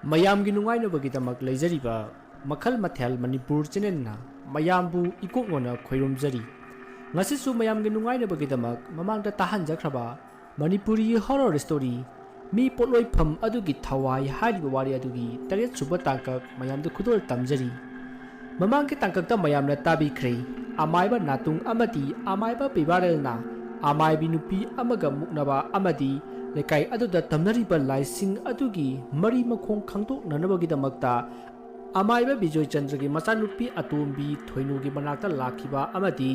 ꯃꯌꯥꯝꯒꯤ ꯅꯨꯡꯉꯥꯏꯅꯕꯒꯤꯗꯃꯛ ꯂꯩꯖꯔꯤꯕ ꯃꯈꯜ ꯃꯊꯦꯜ ꯃꯅꯤꯄꯨꯔ ꯆꯦꯅꯦꯜꯅ ꯃꯌꯥꯝꯕꯨ ꯏꯀꯣꯛꯅꯅ ꯈꯣꯏꯔꯨꯝꯖꯔꯤ ꯉꯁꯤꯁꯨ ꯃꯌꯥꯝꯒꯤ ꯅꯨꯡꯉꯥꯏꯅꯕꯒꯤꯗꯃꯛ ꯃꯃꯥꯡꯗ ꯇꯥꯍꯟꯖꯈ꯭ꯔꯕ ꯃꯅꯤꯄꯨꯔꯤ ꯍꯣꯔꯔ ꯁ꯭ꯇꯣꯔꯤ ꯃꯤ ꯄꯣꯠꯂꯣꯏꯐꯝ ꯑꯗꯨꯒꯤ ꯊꯋꯥꯏ ꯍꯥꯏꯔꯤꯕ ꯋꯥꯔꯤ ꯑꯗꯨꯒꯤ 7ꯁꯨꯕ ꯇꯥꯡꯀꯛ ꯃꯌꯥꯝꯗ ꯈꯨꯗꯣꯜ ꯇꯝꯖꯔꯤ ꯃꯃꯥꯡꯒꯤ ꯇꯥꯡꯀꯛꯇ ꯃꯌꯥꯝꯅ ꯇꯥꯕꯤꯈ꯭ꯔꯦ ꯑꯃꯥꯏꯕ ꯅꯥꯇꯨꯡ ꯑꯃꯗꯤ ꯑꯃꯥꯏꯕ ꯄꯤꯕꯥꯔꯦꯜꯅ ꯑꯃꯥꯏꯕꯤ ꯅꯨꯄꯤ ꯑꯃꯒ ꯃꯨꯛꯅꯕ ꯑꯃꯗꯤ ꯂꯩꯀꯥꯏ ꯑꯗꯨꯗ ꯇꯝꯅꯔꯤꯕ ꯂꯥꯏꯁꯤꯡ ꯑꯗꯨꯒꯤ ꯃꯔꯤ ꯃꯈꯣꯡ ꯈꯪꯗꯣꯛꯅꯅꯕꯒꯤꯗꯃꯛꯇ ꯑꯃꯥꯏꯕ ꯕꯤꯖꯣꯏ ꯆꯟꯗ꯭ꯔꯒꯤ ꯃꯆꯥꯅꯨꯄꯤ ꯑꯇꯣꯝꯕꯤ ꯊꯣꯏꯅꯨꯒꯤ ꯃꯅꯥꯛꯇ ꯂꯥꯛꯈꯤꯕ ꯑꯃꯗꯤ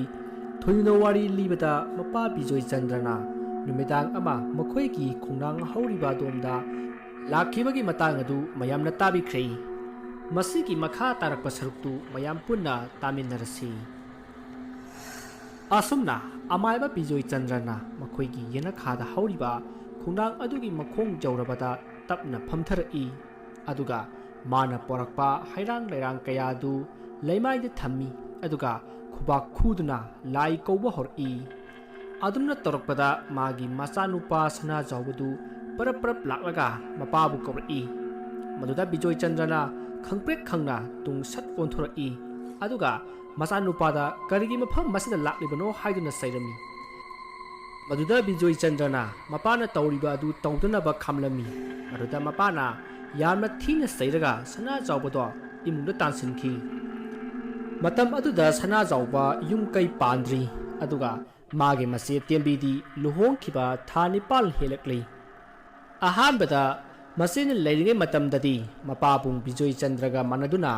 ꯊꯣꯏꯅꯨꯅ ꯋꯥꯔꯤ ꯂꯤꯕꯗ ꯃꯄꯥ ꯕꯤꯖꯣꯏ ꯆꯟꯗ꯭ꯔꯅ ꯅꯨꯃꯤꯗꯥꯡ ꯑꯃ ꯃꯈꯣꯏꯒꯤ ꯈꯣꯡꯅꯥꯡ ꯍꯧꯔꯤꯕ ꯑꯗꯣꯝꯗ ꯂꯥꯛꯈꯤꯕꯒꯤ ꯃꯇꯥꯡ ꯑꯗꯨ ꯃꯌꯥꯝꯅ ꯇꯥꯕꯤꯈ꯭ꯔꯦ ꯃꯁꯤꯒꯤ ꯃꯈꯥ ꯇꯥꯔꯛꯄ ꯁꯔꯨꯛꯇꯨ ꯃꯌꯥꯝ ꯄꯨꯟꯅ ꯇꯥꯃꯤꯟꯅꯔꯁꯤ ꯑꯁꯨꯝꯅ ꯑꯃꯥꯏꯕ ꯕꯤꯖꯣꯏ ꯆꯟꯗ꯭ꯔꯅ ꯃꯈꯣꯏꯒꯤ ꯌꯦꯅꯈꯥꯗ ꯍꯧꯔꯤꯕ ꯈꯣꯡꯅꯥꯡ ꯑꯗꯨꯒꯤ ꯃꯈꯣꯡ ꯌꯧꯔꯕꯗ ꯇꯞꯅ ꯐꯝꯊꯔꯛꯏ ꯑꯗꯨꯒ ꯃꯥꯅ ꯄꯣꯔꯛꯄ ꯍꯩꯔꯥꯡ ꯂꯩꯔꯥꯡ ꯀꯌꯥ ꯑꯗꯨ ꯂꯩꯃꯥꯏꯗ ꯊꯝꯃꯤ ꯑꯗꯨꯒ ꯈꯨꯕꯥꯛ ꯈꯨꯗꯨꯅ ꯂꯥꯏ ꯀꯧꯕ ꯍꯧꯔꯛꯏ ꯑꯗꯨꯝꯅ ꯇꯧꯔꯛꯄꯗ ꯃꯥꯒꯤ ꯃꯆꯥꯅꯨꯄꯥ ꯁꯅꯥꯖꯥꯎꯕꯗꯨ ꯄꯔꯞ ꯄꯔꯞ ꯂꯥꯛꯂꯒ ꯃꯄꯥꯕꯨ ꯀꯧꯔꯛꯏ ꯃꯗꯨꯗ ꯕꯤꯖꯣꯏ ꯆꯟꯗ꯭ꯔꯅ ꯈꯪꯄ꯭ꯔꯦꯛ ꯈꯪꯅ ꯇꯨꯡ ꯁꯠ ꯑꯣꯟꯊꯣꯔꯛꯏ ꯑꯗꯨꯒ ꯃꯆꯥꯅꯨꯄꯥꯗ ꯀꯔꯤꯒꯤ ꯃꯐꯝ ꯑꯁꯤꯗ ꯂꯥꯛꯂꯤꯕꯅꯣ ꯍꯥꯏꯗꯨꯅ ꯆꯩꯔꯝꯃꯤ ꯃꯗꯨꯗ ꯕꯤꯖꯣꯏ ꯆꯟꯗ꯭ꯔꯅ ꯃꯄꯥꯅ ꯇꯧꯔꯤꯕ ꯑꯗꯨ ꯇꯧꯗꯅꯕ ꯈꯥꯝꯂꯝꯃꯤ ꯃꯗꯨꯗ ꯃꯄꯥꯅ ꯌꯥꯝꯅ ꯊꯤꯅ ꯆꯩꯔꯒ ꯁꯅꯥꯖꯥꯎꯕꯗꯣ ꯏꯃꯨꯡꯗ ꯇꯥꯟꯁꯤꯟꯈꯤ ꯃꯇꯝ ꯑꯗꯨꯗ ꯁꯅꯥꯖꯥꯎꯕ ꯌꯨꯝ ꯀꯩ ꯄꯥꯟꯗ꯭ꯔꯤ ꯑꯗꯨꯒ ꯃꯥꯒꯤ ꯃꯆꯦ ꯇꯦꯝꯕꯤꯗꯤ ꯂꯨꯍꯣꯡꯈꯤꯕ ꯊꯥ 9 ꯍꯦꯜꯂꯛꯂꯤ ꯑꯍꯥꯟꯕꯗ ꯃꯆꯦꯅ ꯂꯩꯔꯤꯉꯩ ꯃꯇꯝꯗꯗꯤ ꯃꯄꯥꯕꯨꯡ ꯕꯤꯖꯣꯏ ꯆꯟꯗ꯭ꯔꯒ ꯃꯥꯟꯅꯗꯨꯅ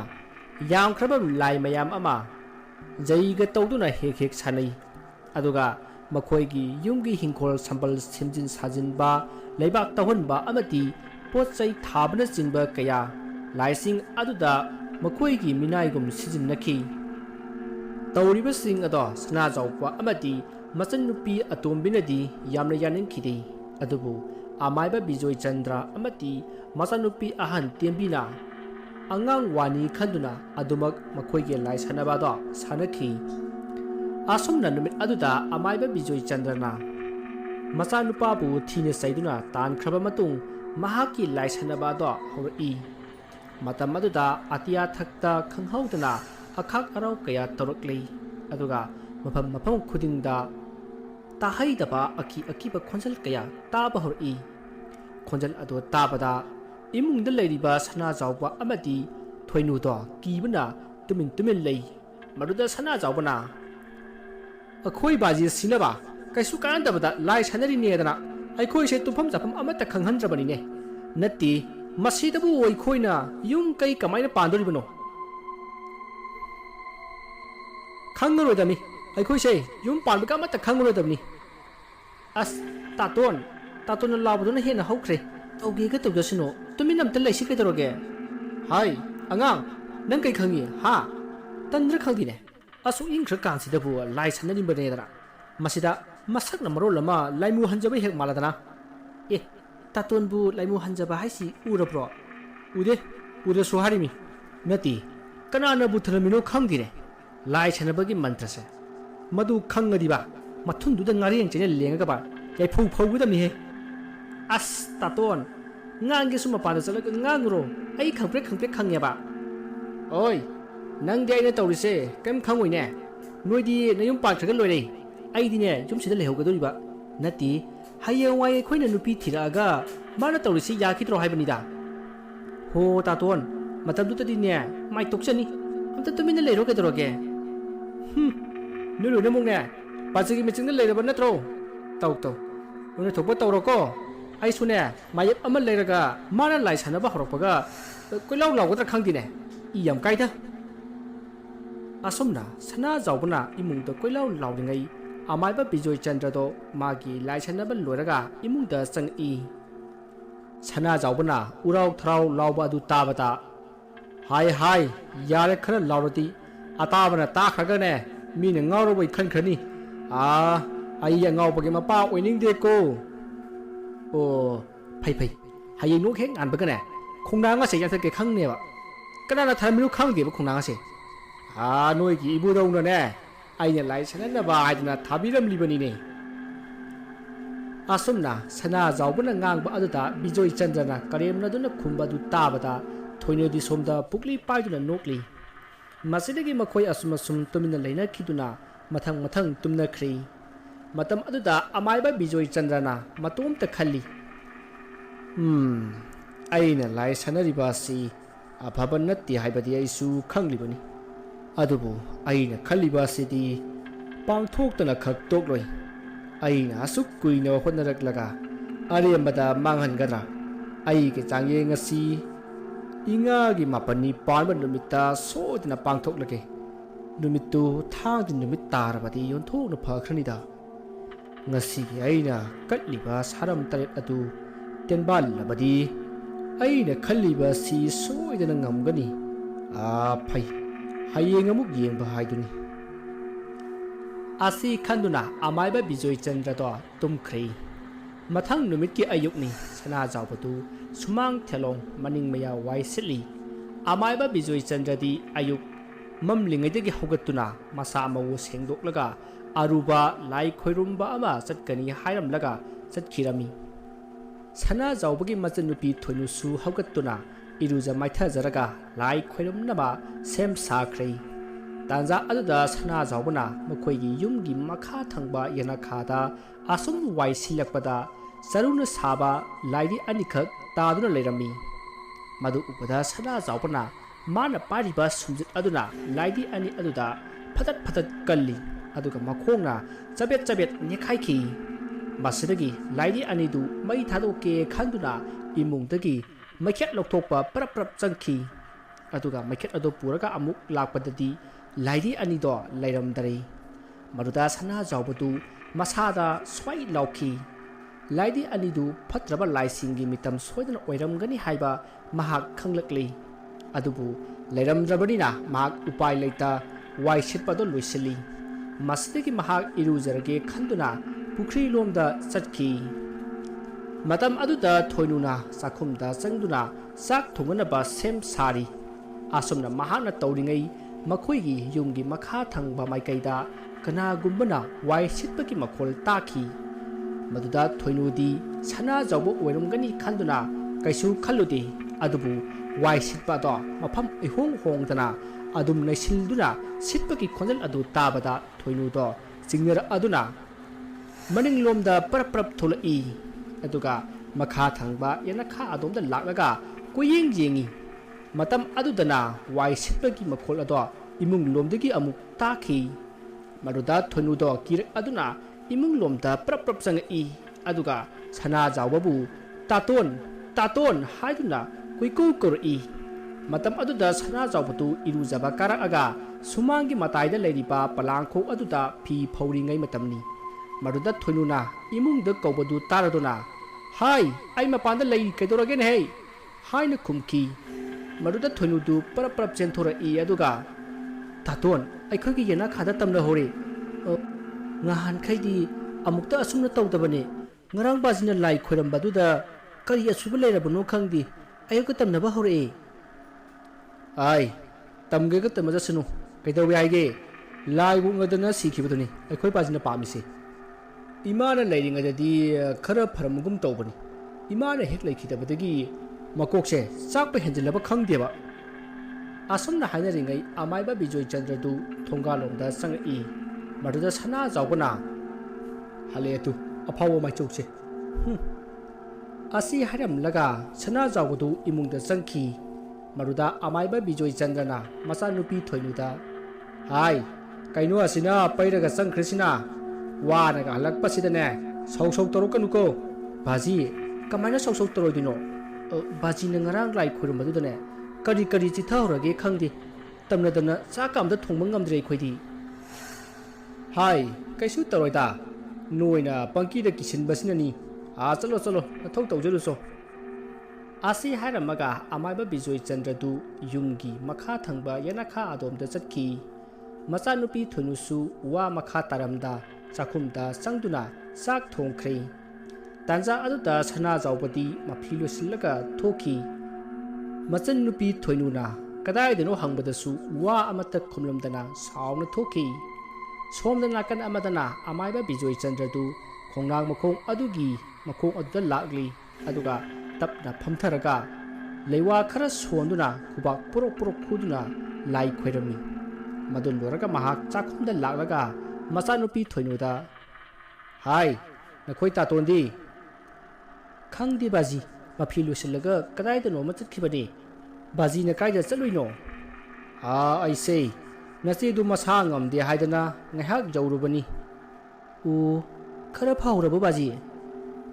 ꯌꯥꯝꯈ꯭ꯔꯕ ꯂꯥꯏ ꯃꯌꯥꯝ ꯑꯃ ꯖꯩꯒ ꯇꯧꯗꯨꯅ ꯍꯦꯛ ꯍꯦꯛ ꯁꯥꯟꯅꯩ ꯑꯗꯨꯒ ꯃꯈꯣꯏꯒꯤ ꯌꯨꯝꯒꯤ ꯍꯤꯡꯈꯣꯜ ꯁꯝꯕꯜ ꯁꯦꯝꯖꯤꯟ ꯁꯥꯖꯤꯟꯕ ꯂꯩꯕꯥꯛ ꯇꯧꯍꯟꯕ ꯑꯃꯗꯤ ꯄꯣꯠ ꯆꯩ ꯊꯥꯕꯅꯆꯤꯡꯕ ꯀꯌꯥ ꯂꯥꯏꯁꯤꯡ ꯑꯗꯨꯗ ꯃꯈꯣꯏꯒꯤ ꯃꯤꯅꯥꯏꯒꯨꯝ ꯁꯤꯖꯤꯟꯅꯈꯤ ꯇꯧꯔꯤꯕꯁꯤꯡ ꯑꯗꯣ ꯁꯅꯥꯖꯥꯎꯕ ꯑꯃꯗꯤ ꯃꯆꯟꯅꯨꯄꯤ ꯑꯇꯣꯝꯕꯤꯅꯗꯤ ꯌꯥꯝꯅ ꯌꯥꯅꯤꯡꯈꯤꯗꯦ ꯑꯗꯨꯕꯨ ꯑꯃꯥꯏꯕ ꯕꯤꯖꯣꯏ ꯆꯟꯗ꯭ꯔ ꯑꯃꯗꯤ ꯃꯆꯥꯅꯨꯄꯤ ꯑꯍꯟ ꯇꯦꯝꯕꯤꯅ ꯑꯉꯥꯡ ꯋꯥꯅꯤ ꯈꯟꯗꯨꯅ ꯑꯗꯨꯃꯛ ꯃꯈꯣꯏꯒꯤ ꯂꯥꯏ ꯁꯥꯟꯅꯕꯗꯣ ꯁꯥꯟꯅꯈꯤ ꯑꯁꯨꯝꯅ ꯅꯨꯃꯤꯠ ꯑꯗꯨꯗ ꯑꯃꯥꯏꯕ ꯕꯤꯖꯣꯏ ꯆꯟꯗ꯭ꯔꯅ ꯃꯆꯥꯅꯨꯄꯥꯕꯨ ꯊꯤꯅ ꯆꯩꯗꯨꯅ ꯇꯥꯟꯈ꯭ꯔꯕ ꯃꯇꯨꯡ ꯃꯍꯥꯛꯀꯤ ꯂꯥꯏ ꯁꯥꯟꯅꯕ ꯑꯗꯣ ꯍꯧꯔꯛꯏ ꯃꯇꯝ ꯑꯗꯨꯗ ꯑꯇꯤꯌꯥ ꯊꯛꯇ ꯈꯪꯍꯧꯗꯅ ꯑꯈꯥꯛ ꯑꯔꯥꯎ ꯀꯌా ꯇꯧꯔꯛꯂꯤ ꯑꯗꯨꯒ ꯃꯐꯝ ꯃꯐꯝ ꯈꯨꯗꯤꯡꯗ ꯇꯥꯍꯩꯗꯕ ꯑꯀꯤ ꯑꯀꯤꯕ ꯈꯣꯟꯖꯦꯜ ꯀꯌꯥ ꯇꯥꯕ ꯍꯧꯔꯛꯏ ꯈꯣꯟꯖꯦꯜ ꯑꯗꯨ ꯇꯥꯕꯗ ꯏꯃꯨꯡꯗ ꯂꯩꯔꯤꯕ ꯁꯅꯥꯖꯥꯎꯕ ꯑꯃꯗꯤ ꯊꯣꯏꯅꯨꯗꯣ ꯀꯤꯕꯅ ꯇꯨꯃꯤꯟ ꯇꯨꯃꯤꯟ ꯂꯩ ꯃꯗꯨꯗ ꯁꯅꯥꯖꯥꯎꯕꯅ ꯑꯩꯈꯣꯏ ꯕꯥꯖꯤ ꯁꯤꯅꯕ ꯀꯩꯁꯨ ꯀꯥꯟꯅꯗꯕꯗ ꯂꯥꯏ ꯁꯥꯟꯅꯔꯤꯅꯦꯗꯅ ꯑꯩꯈꯣꯏꯁꯦ ꯇꯨꯝꯐꯝ ꯆꯥꯐꯝ ꯑꯃꯠꯇ ꯈꯪꯍꯟꯗ꯭ꯔꯕꯅꯤꯅꯦ ꯅꯠꯇꯦ ꯃꯁꯤꯗꯕꯨ ꯑꯩꯈꯣꯏꯅ ꯌꯨꯝ ꯀꯩ ꯀꯃꯥꯏꯅ ꯄꯥꯟꯗꯣꯔꯤꯕꯅꯣ ꯈꯪꯉꯔꯣꯏꯗꯕꯅꯤ ꯑꯩꯈꯣꯏꯁꯦ ꯌꯨꯝ ꯄꯥꯟꯕꯒ ꯑꯃꯠꯇ ꯈꯪꯉꯔꯣꯏꯗꯕꯅꯤ ꯑꯁ ꯇꯥꯇꯣꯟꯅ ꯂꯥꯎꯕꯗꯨꯅ ꯍꯦꯟꯅ ꯍꯧꯈ꯭ꯔꯦ ꯇꯧꯒꯦꯒ ꯇꯧꯖꯁꯅꯨ ꯇꯨꯃꯤꯟ ꯑꯝꯇ ꯂꯩꯁꯤ ꯀꯩꯗꯧꯔꯒꯦ ꯍꯥꯏ ꯑꯉꯥꯡ ꯅꯪ ꯀꯩ ꯈꯪꯉꯤ ꯍꯥ ꯇꯟꯗ꯭ꯔ ꯈꯪꯗꯦꯅꯦ ꯑꯁꯨꯛ ꯏꯪꯈ꯭ꯔ ꯀꯥꯟꯁꯤꯗꯕꯨ ꯂꯥꯏ ꯁꯥꯟꯅꯔꯤꯕꯅꯦꯗꯅ ꯃꯁꯤꯗ ꯃꯁꯛꯅ ꯃꯔꯣꯜ ꯑꯃ ꯂꯥꯏꯃꯨ ꯍꯟꯖꯕ ꯍꯦꯛ ꯃꯥꯜꯂꯗꯅ ꯑꯦ ꯇꯥꯇꯣꯟꯕꯨ ꯂꯥꯏꯃꯨ ꯍꯟꯖꯕ ꯍꯥꯏꯁꯤ ꯎꯔꯕ꯭ꯔꯣ ꯎꯗꯁꯨ ꯍꯥꯏꯔꯤꯃꯤ ꯅꯠꯇꯦ ꯀꯅꯥꯅꯕꯨ ꯊꯔꯝꯃꯤꯅꯣ ꯈꯪꯗꯦꯅꯦ ꯂꯥꯏ ꯁꯥꯟꯅꯕꯒꯤ ꯃꯟꯇ꯭ꯔꯁꯦ ꯃꯗꯨ ꯈꯪꯉꯗꯤꯕ ꯃꯊꯨꯟꯗꯨꯗ ꯉꯥꯔꯦꯡ ꯆꯩꯅ ꯂꯦꯡꯉꯒꯕ ꯌꯥꯏꯐꯧ ꯐꯧꯒꯗꯕꯅꯤꯍꯦ ꯑꯁ ꯇꯥꯇꯣꯟ ꯉꯥꯡꯒꯦꯁꯨ ꯃꯄꯥꯟꯗ ꯆꯠꯂꯒ ꯉꯥꯡꯉꯨꯔꯣ ꯑꯩ ꯈꯪꯄ꯭ꯔꯦꯛ ꯈꯪꯉꯦꯕ ꯑꯣꯏ ꯅꯪꯗꯤ ꯑꯩꯅ ꯇꯧꯔꯤꯁꯦ ꯀꯩꯝ ꯈꯪꯉꯣꯏꯅꯦ ꯅꯣꯏꯗꯤ ꯅꯌꯨꯝ ꯄꯥꯟꯈ꯭ꯔꯒ ꯂꯣꯏꯔꯦ ꯑꯩꯗꯤꯅꯦ ꯌꯨꯝꯁꯤꯗ ꯂꯩꯍꯧꯒꯗꯣꯔꯤꯕ ꯅꯠꯇꯦ ꯍꯌꯦꯡꯋꯥꯏ ꯑꯩꯈꯣꯏꯅ ꯅꯨꯄꯤ ꯊꯤꯔꯛꯑꯒ ꯃꯥꯅ ꯇꯧꯔꯤꯁꯤ ꯌꯥꯈꯤꯗ꯭ꯔꯣ ꯍꯥꯏꯕꯅꯤꯗ ꯍꯣ ꯇꯥꯇꯣꯟ ꯃꯇꯝꯗꯨꯗꯗꯤꯅꯦ ꯃꯥꯏ ꯇꯣꯛꯆꯅꯤ ꯑꯝꯇ ꯇꯨꯃꯤꯟꯅ ꯂꯩꯔꯣ ꯀꯩꯗꯧꯔꯒꯦ ꯅꯣꯏ ꯂꯣꯏꯅꯃꯛꯅꯦ ꯄꯥꯖꯒꯤ ꯃꯤꯆꯤꯡꯗ ꯂꯩꯔꯕ ꯅꯠꯇ꯭ꯔꯣ ꯇꯧ ꯅꯣꯏꯅ ꯊꯣꯛꯄ ꯇꯧꯔꯣꯀꯣ ꯑꯩꯁꯨꯅꯦ ꯃꯥꯌꯦꯞ ꯑꯃ ꯂꯩꯔꯒ ꯃꯥꯅ ꯂꯥꯏ ꯁꯥꯟꯅꯕ ꯍꯧꯔꯛꯄꯒ ꯀꯣꯏꯂꯥꯎ ꯂꯥꯎꯒꯗ꯭ꯔꯥ ꯈꯪꯗꯦꯅꯦ ꯏ ꯌꯥꯝ ꯀꯥꯏꯗ ꯑꯁꯨꯝꯅ ꯁꯅꯥꯖꯥꯎꯕꯅ ꯏꯃꯨꯡꯗ ꯀꯣꯏꯂꯥꯎ ꯂꯥꯎꯔꯤꯉꯩ ꯑꯃꯥꯏꯕ ꯕꯤꯖꯣꯏ ꯆꯟꯗ꯭ꯔꯗꯣ ꯃꯥꯒꯤ ꯂꯥꯏ ꯁꯥꯟꯅꯕ ꯂꯣꯏꯔꯒ ꯏꯃꯨꯡꯗ ꯆꯪꯉꯛꯏ ꯁꯅꯥꯖꯥꯎꯕꯅ ꯎꯔꯥꯎ ꯊꯔꯥꯎ ꯂꯥꯎꯕ ꯑꯗꯨ ꯇꯥꯕꯗ ꯍꯥꯏ ꯌꯥꯔꯦ ꯈꯔ ꯂꯥꯎꯔꯗꯤ ꯑꯇꯥꯕꯅ ꯇꯥꯈ꯭ꯔꯒꯅꯦ ꯃꯤꯅ ꯉꯥꯎꯔꯕꯣꯏ ꯈꯟꯈ꯭ꯔꯅꯤ ꯑꯩ ꯑꯉꯥꯎꯕꯒꯤ ꯃꯄꯥ ꯑꯣꯏꯅꯤꯡꯗꯦꯀꯣ ꯑꯣ ꯐꯩ ꯍꯌꯦꯡ ꯅꯣꯛ ꯍꯦꯛ ꯉꯥꯟꯕꯒꯅꯦ ꯈꯣꯡꯅꯥꯡ ꯑꯁꯦ ꯌꯥꯟꯊꯠꯀꯦ ꯈꯪꯅꯦꯕ ꯀꯅꯥꯅ ꯊꯔꯝꯃꯤꯅꯣ ꯈꯪꯗꯦꯕ ꯈꯣꯡꯅꯥꯡ ꯑꯁꯦ ꯅꯣꯏꯒꯤ ꯏꯕꯨꯗꯧꯅꯅꯦ ꯑꯩꯅ ꯂꯥꯏ ꯁꯥꯟꯅꯅꯕ ꯍꯥꯏꯗꯅ ꯊꯥꯕꯤꯔꯝꯂꯤꯕꯅꯤꯅꯦ asumna sana zawbuna ngang ba aduda bijoi chandrana karemna duna khumba du tabada thoino di somda pukli paiduna nokli masidagi makhoi asuma sum tumina leina khiduna mathang tumna khri matam aduda amaiba bijoi chandrana matom ta khalli aina lai sanariba si ababan natti haibadi aisu khanglibani adubu aina khalliba sidi pangthoktana khak tokloi aina asuk kuina hotnaraklaga arembada manghangadra ai ke changye ngasi inga gi mapani parba numita sodna pangthoklage numittu thang numit tarabadi yonthokna phakhrani da ngasi gi aina katliba saram taret adu tenbal labadi aina khalliba si soidana ngamgani a phai hayeng amuk yengba haiduni asi khanduna amaiba bijoi chandra do tumkhri mathang numit ki ayukni sana jawbatu sumang thelong maning maya wai sili amaiba bijoi chandra di ayuk mamlingaidagi hogatuna masa amawu sengdoklaga aruba lai khoirumba ama chatkani hairamlaga chatkirami sana jawbagi machanupi thoinusu hogatuna iruja maitha jaraga lai khoirumnaba sem sakhri tanza aduda sana jawbana makhoigi yumgi makha thangba yana khada asum wai silakpada saruna saba laidi anikhak taduna leirami madu upada sana jawbana mana pariba sumjit aduna laidi ani aduda phatat kalli aduga makhongna chabet nekhaiki masidagi laidi ani du mai thadoke khanduna imungdagi maikhet lokthokpa prap changki aduga maikhet ado puraga amuk lakpadadi laidi ani do leiramdari maruda sana jawbatu masada swai lauki laidi ani du phatraba laisingi mitam soidana oiramgani haiba mahak khanglakli adubu leiramdrabanina mahak upai leita wai sitpado loisili masdagi mahak irujarage khanduna pukri lomda chatki matam aduda thoinuna sakhumda changduna sak thungana ba sem sari asumna mahana tauringai makhoigi yumgi makha thangba maikaida kanagumbana wai sitpagi makhol taki maduda thoinudi sana jawbo oirumgani khanduna kaisu khalludi adubu wai sitpa do mafam ihong hongdana adum naisilduna sitpagi khonjal adu tabada thoinu do jingnara aduna maning lomda prap tholai aduga makha thangba yana kha adomda laklaga koyeng jengi matam adudana wai sitpagi makhol ado imung lomdagi amuk taki maruda thoinu do kirak aduna imung lomda prap changai aduga sana jawbabu taton haiduna kuiku kori matam aduda sana jawbatu irujaba karaga sumangi mataida leiriba palangkho aduda phi phauringai matamni maruda thoinuna imungda kawbadu taraduna hai ai mapanda lei kaidorage ne hei haina khumki maruda thoinudu prap chenthora aduga taton aikhogi yana khada tamna hore ngahan khaidi amukta asumna tawdabane ngarang bajina lai khoirambaduda kari asuba leirabano khangdi ayuka tamnaba hore ai tamge ga tamaja sunu kaidawi aige lai bu ngadana sikhibaduni aikhoi bajina pamise imana leiringadadi khara pharamugum tawbani imana hek leikhidabadagi makokse chakpa henjilaba khangdeba asumna hainaringai amaiba bijoi chandra du thongalomda sangai maduda sana jawbana haletu apawo maichokse asi haram laga sana jawdu imungda changki maruda amaiba bijoi chandrana macha nupi thoinuda hai kaino asina pairaga changkhrisina wana ga halak pasidane sau torokanuko baji kamaina sau toroidino baji na ngarang lai khoirumbadudane kari chithahorage khangdi tamna chakamda thongba ngamdre khoidi hai kaisu toroida noina pangki da kisin basinani chalo nathau tawjaruso asi hairamaga amaiba bijoi chandra du yumgi makha thangba yanakha adomda chatki macha nupi thoinusu wa makha taramda chakhumda changduna sak thongkhri tanja aduda sana jawbati maphilo sillaga thoki machan nupi thoinuna kadai deno hangbadasu wa amata khumlamdana sauna thoki somna nakan amadana amaiba bijoi chandra du ꯈꯣꯡꯅꯥꯡ ꯃꯈꯣꯡ ꯑꯗꯨꯒꯤ ꯃꯈꯣꯡ ꯑꯗꯨꯗ ꯂꯥꯛꯂꯤ ꯑꯗꯨꯒ ꯇꯞꯅ ꯐꯝꯊꯔꯒ ꯂꯩꯋꯥ ꯈꯔ ꯁꯣꯟꯗꯨꯅ ꯈꯨꯕꯥꯛ ꯄꯣꯔꯣꯛ ꯄꯣꯔꯣꯛ ꯈꯨꯗꯨꯅ ꯂꯥꯏ ꯈꯣꯏꯔꯝꯃꯤ ꯃꯗꯨ ꯂꯣꯏꯔꯒ ꯃꯍꯥꯛ ꯆꯥꯛꯈꯨꯝꯗ ꯂꯥꯛꯂꯒ ꯃꯆꯥꯅꯨꯄꯤ ꯊꯣꯏꯅꯨꯗ ꯍꯥꯏ ꯅꯈꯣꯏ ꯇꯥꯇꯣꯟꯗꯤ ꯈꯪꯗꯦ ꯕꯥꯖꯤ ꯃꯐꯤ ꯂꯣꯏꯁꯤꯜꯂꯒ ꯀꯗꯥꯏꯗꯅꯣꯃ ꯆꯠꯈꯤꯕꯅꯤ ꯕꯥꯖꯤꯅ ꯀꯥꯏꯗ ꯆꯠꯂꯨꯏꯅꯣ ꯑꯩꯁꯦ ꯅꯆꯦꯗꯨ ꯃꯁꯥ ꯉꯝꯗꯦ ꯍꯥꯏꯗꯅ ꯉꯥꯏꯍꯥꯛ ꯌꯧꯔꯨꯕꯅꯤ ꯑꯣ खरा फाउरबो बाजी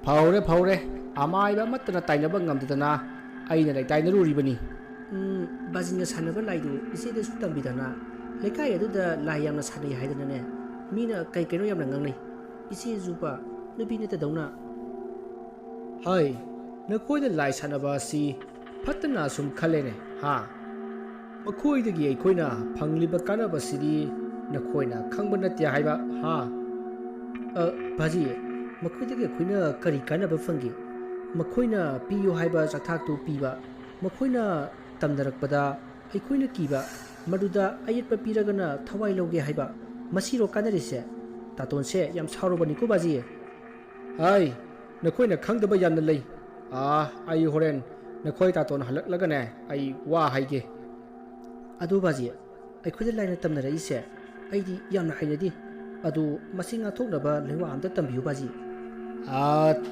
फाउरे अमायबा मत्तना ताइनबा ngамददना आइना लाई ताइनरुरिबनी बाजीना सानबा लाइदु इसेदसु तंबिदना लेखाय अदुदा लाई यामना सानै हाइदनने मीना कै कैनो यामना ngangnei इसे जुपा नबीने तदौना हाय नखोइदा लाई सानबा सि फत्तना सुम खलेने हा मखोइदगी अखोइना फंगलिबा कानबा सिदि नखोइना खंबा नत्य हाइबा हा बाजी मखोइदगी अखोइना करी कानबा फंगी मखोइना पियो हाइबा चथातु पीबा मखोइना तमदरकपदा अखोइना कीबा मदुदा अयतपा पीरगना थवाई लौगे हाइबा मसीरो कानरिसे तातोनसे याम सारोबनिको बाजी हाय नखोइना खंगदबा यामना लई आई होरेन नखोइ तातोन हलकलगने आई वा हाइगे अदु बाजी अखोइदा लाइना तमनरइसे अइदी यामना हाइनदी अदु मसिंगा थोकनबा लेवा आमता तंबियो बाजी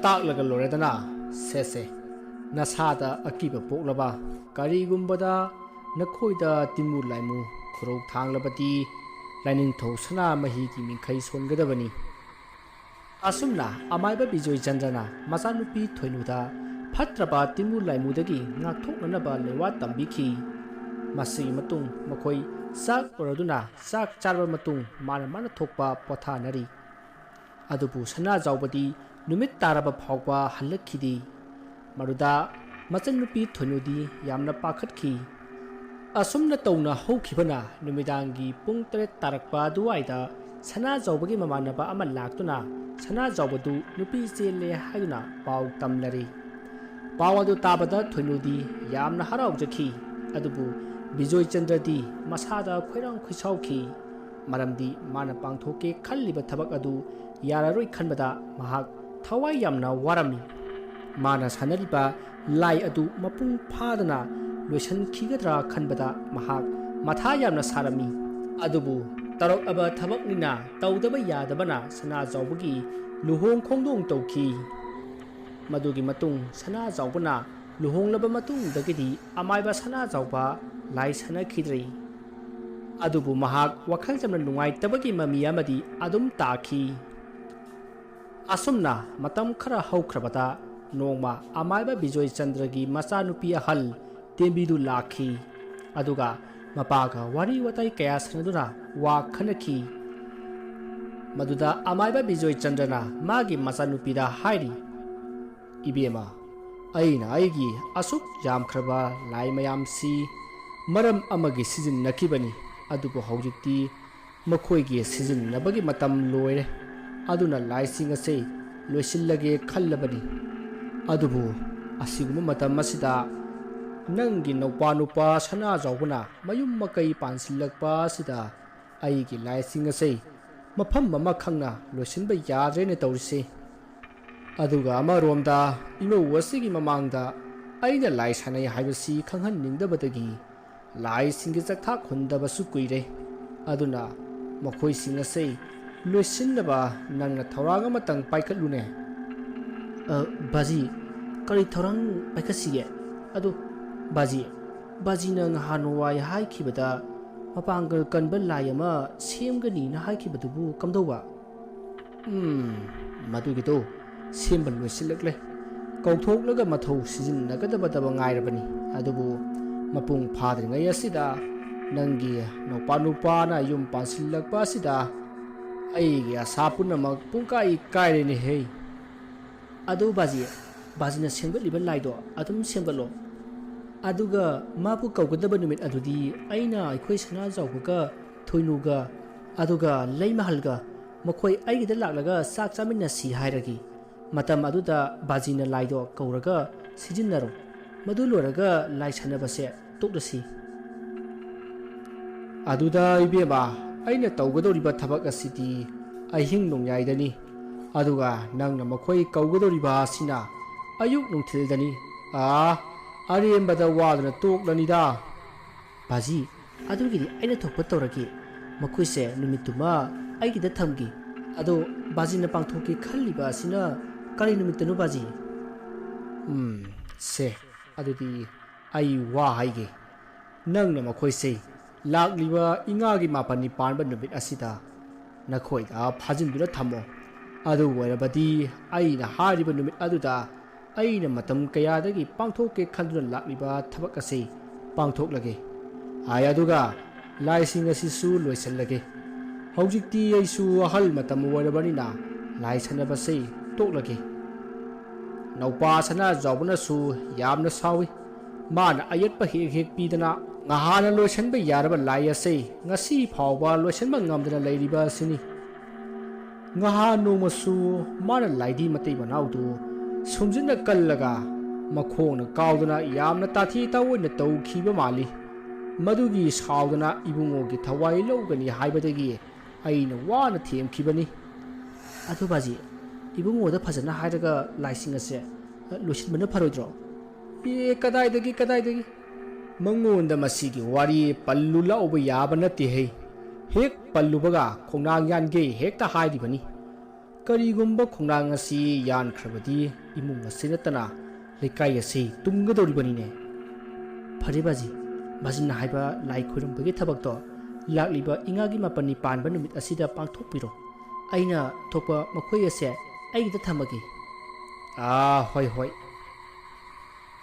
ताकलगा लोरेदना से नसादा अकीबा पोकलबा करीगुंबदा नखोइदा तिमु लाइमु खुरौ थांगलबती लाइनिंथौ सना मही की मिंखै सोनगदबनी असुमना अमाइबा Bijoy चंद्रना मचानुपी थोइनुदा फत्रबा तिमु लाइमुदगी ngathoknanaba lewa tambikhi masi matung makhoi sak oraduna sak charba matung mana thokpa pothanari adubu sana jawbadi numit taraba phawba halakhidi maruda machanupi thonudi yamna pakhatkhi asumna tawna haukhibana numidangi pung 3 tarakpa duwaida sana jawbagi mamanaba ama laktuna sana jawbadu nupi chele haiduna paw tamlari पावदु ताबदा थोइनुदी यामना हराउजखी अदुबु Bijoy चंद्रदी मसादा खोइरांग खुइसाउखी मरमदी माना पांगथोके खल्लिबा थबक अदु यारारोय खनबदा महाक थवाई यामना वारमनी माना सानरिबा लाई अदु मपुंग फादना lotion खिगद्रा खनबदा महाक माथा यामना सारमी अदुबु तरक अबा थबकनिना तौदबा यादबना सना जावबगी लुहोंग खोंदोंग तौखी मदुगी मतुंग सना जावबना लुहोंगलबा मतुंग दगिदी अमाइबा सना जावबा लाई सना खिद्री अदुबु महाक वखल जमना नुंगाइतबगी mummy अमदी अदुम ताखी असुमना मतम खरा हौख्रबदा नोंगमा अमाइबा बिजोय चंद्रगी मचानुपी अहल तेंबिदु लाखी अदुगा मपागा वारी वताई कया सनदुना वा खनखी मदुदा अमाइबा बिजोय चंद्रना मागी मचानुपीदा हाइरी इबेमा अइना अइगी असुक यामख्रबा लाई मयामसी मरम अमगी सीजन नखिबनी अदुबु हौजिक्ति मखोइगी सीजन नबगी मतम लोइरे अदुना लाइसिंग असे लोइसिल्लगे खल्लबनी अदुबु असिगुम मतम मसिदा नंगी नौपा नुपा सना जावबना मयुम मकई पानसिल्लकपा सिदा अइगी लाइसिंग असे मफम ममा खंगना लोइसिनबा याद्रेने तौरिसे अदुगा अमरोमदा इमौ वसिगी ममांगदा अइना लाई सानै हाइबसी खंहन निंगदबदगी लाई सिंगे जथा खुंदबसु कुइरे अदुना मखोइ सिंग असे लोइसिनबा नंगना थौरांग मतंग पाइखलुने बाजी करि थौरांग पाइखसिगे अदु बाजी नंग हानोवाय हाइखिबदा मपांगल कनबा लाई अमा सेमगनी ना हाइखिबदुबु कमदौवा मदुगिदो सेम्बल लोइसिल्लकले कौथोकलगा मथौ सिजिन्नगदबदब ngairabani adubu mapung phadringai asida nangi nopa nupana yum pansillakpa asida aigi asa punamak pungkai kaireni hei adu bajina semgatliba laido adum semgatlo aduga mapu kaugadaba numit adudi aina aikhoi sana jawbuga thoinuga aduga leimahalga makhoi aigida laklaga sak chamina si hairagi मतम अदुदा बाजीना लाइदो कौरगा सिजिन्नरो मदु लोरगा लाई सनबसे तोकदसी अदुदा इबेबा अइना तौगदोरिबा थबक असिदी अहिंग नोंयाइदनी ꯑꯗꯨꯒ ꯅꯪꯅ ꯃꯈꯣꯏ ꯀꯧꯒꯗꯧꯔꯤꯕ ꯑꯁꯤꯅ ꯑꯌꯨꯛ ꯅꯨꯡꯊꯤꯜꯗꯅꯤ ꯑꯔꯦꯝꯕꯗ ꯋꯥꯗꯨꯅ ꯇꯣꯛꯂꯅꯤꯗ ꯕꯥꯖꯤ ꯑꯗꯨꯒꯤꯗꯤ ꯑꯩꯅ ꯊꯣꯛꯄ ꯇꯧꯔꯒꯦ ꯃꯈꯣꯏꯁꯦ ꯅꯨꯃꯤꯠꯇꯨꯃ ꯑꯩꯒꯤꯗ ꯊꯝꯒꯦ ꯑꯗꯣ ꯕꯥꯖꯤꯅ ꯄꯥꯡꯊꯣꯛꯀꯦ ꯈꯜꯂꯤꯕ ꯑꯁꯤꯅ ꯀꯔꯤ ꯅꯨꯃꯤꯠꯇꯅꯣ ꯕꯥꯖꯤ ꯁꯦ ꯑꯗꯨꯗꯤ ꯑꯩ ꯋꯥ ꯍꯥꯏꯒꯦ ꯅꯪꯅ ꯃꯈꯣꯏꯁꯦ ꯂꯥꯛꯂꯤꯕ ꯏꯉꯥꯒꯤ 9ꯅꯤ ꯄꯥꯟꯕ ꯅꯨꯃꯤꯠ ꯑꯁꯤꯗ ꯅꯈꯣꯏꯗ ꯐꯥꯖꯤꯟꯗꯨꯅ ꯊꯝꯃꯣ ꯑꯗꯨ ꯑꯣꯏꯔꯕꯗꯤ ꯑꯩꯅ ꯍꯥꯏꯔꯤꯕ ꯅꯨꯃꯤꯠ ꯑꯗꯨꯗ ꯑꯩꯅ ꯃꯇꯝ ꯀꯌꯥꯗꯒꯤ ꯄꯥꯡꯊꯣꯛꯀꯦ ꯈꯟꯗꯨꯅ ꯂꯥꯛꯂꯤꯕ ꯊꯕꯛ ꯑꯁꯤ ꯄꯥꯡꯊꯣꯛꯂꯒꯦ ꯑꯗꯨꯒ ꯂꯥꯏꯁꯤꯡ ꯑꯁꯤꯁꯨ ꯂꯣꯏꯁꯤꯜꯂꯒꯦ ꯍꯧꯖꯤꯛꯇꯤ ꯑꯩꯁꯨ ꯑꯍꯜ ꯃꯇꯝ ꯑꯣꯏꯔꯕꯅꯤꯅ ꯂꯥꯏ ꯁꯥꯟꯅꯕꯁꯤ ꯇꯣꯛꯂꯒꯦ ꯅꯧꯄꯥ ꯁꯅꯥꯖꯥꯎꯕꯅꯁꯨ ꯌꯥꯝꯅ ꯁꯥꯎꯏ ꯃꯥꯅ ꯑꯌꯦꯠꯄ ꯍꯦꯛ ꯄꯤꯗꯅ ꯉꯍꯥꯟꯅ ꯂꯣꯏꯁꯤꯟꯕ ꯌꯥꯔꯕ ꯂꯥꯏ ꯑꯁꯤ ꯉꯁꯤ ꯐꯥꯎꯕ ꯂꯣꯏꯁꯤꯟꯕ ꯉꯝꯗꯅ ꯂꯩꯔꯤꯕ ꯑꯁꯤꯅꯤ ꯉꯍꯥꯟ ꯅꯣꯡꯃꯁꯨ ꯃꯥꯅ ꯂꯥꯏꯙꯤ ꯃꯇꯩ ꯃꯅꯥꯎꯗꯨ ꯁꯨꯝꯖꯤꯟꯅ ꯀꯜꯂꯒ ꯃꯈꯣꯡꯅ ꯀꯥꯎꯗꯅ ꯌꯥꯝꯅ ꯇꯥꯊꯤ ꯇꯥꯑꯣꯏꯅ ꯇꯧꯈꯤꯕ ꯃꯥꯜꯂꯤ ꯃꯗꯨꯒꯤ ꯁꯥꯎꯗꯅ ꯏꯕꯨꯡꯉꯣꯒꯤ ꯊꯋꯥꯏ ꯂꯧꯒꯅꯤ ꯍꯥꯏꯕꯗꯒꯤ ꯑꯩꯅ ꯋꯥꯅ ꯊꯦꯝꯈꯤꯕꯅꯤ ꯑꯗꯨ ꯕꯥꯖꯤ ꯏꯕꯨꯡꯉꯣꯗ ꯐꯖꯅ ꯍꯥꯏꯔꯒ ꯂꯥꯏꯁꯤꯡ ꯑꯁꯦ ꯂꯣꯏꯁꯤꯟꯕꯅ ꯐꯔꯣꯏꯗ꯭ꯔꯣ ꯀꯗꯥꯏꯗꯒꯤ ꯃꯉꯣꯟꯗ ꯃꯁꯤꯒꯤ ꯋꯥꯔꯤ ꯄꯜꯂꯨ ꯂꯥꯎꯕ ꯌꯥꯕ ꯅꯠꯇꯦꯍꯦ ꯍꯦꯛ ꯄꯜꯂꯨꯕꯒ ꯈꯣꯡꯅꯥꯡ ꯌꯥꯟꯒꯦ ꯍꯦꯛꯇ ꯍꯥꯏꯔꯤꯕꯅꯤ ꯀꯔꯤꯒꯨꯝꯕ ꯈꯣꯡꯅꯥꯡ ꯑꯁꯤ ꯌꯥꯟꯈ꯭ꯔꯕꯗꯤ ꯏꯃꯨꯡ ꯑꯁꯤ ꯅꯠꯇꯅ ꯂꯩꯀꯥꯏ ꯑꯁꯤ ꯇꯨꯝꯒꯗꯧꯔꯤꯕꯅꯤꯅꯦ ꯐꯔꯦ ꯕꯥꯖꯤꯅ ꯍꯥꯏꯕ ꯂꯥꯏ ꯈꯣꯏꯔꯝꯕꯒꯤ ꯊꯕꯛꯇꯣ ꯂꯥꯛꯂꯤꯕ ꯏꯉꯥꯒꯤ 9ꯅꯤ ꯄꯥꯟꯕ ꯅꯨꯃꯤꯠ ꯑꯁꯤꯗ ꯄꯥꯡꯊꯣꯛꯄꯤꯔꯣ ꯑꯩꯅ ꯊꯣꯛꯄ ꯃꯈꯣꯏ ꯑꯁꯦ ꯑꯩꯒꯤꯗ ꯊꯝꯃꯒꯦ ꯍꯣꯏ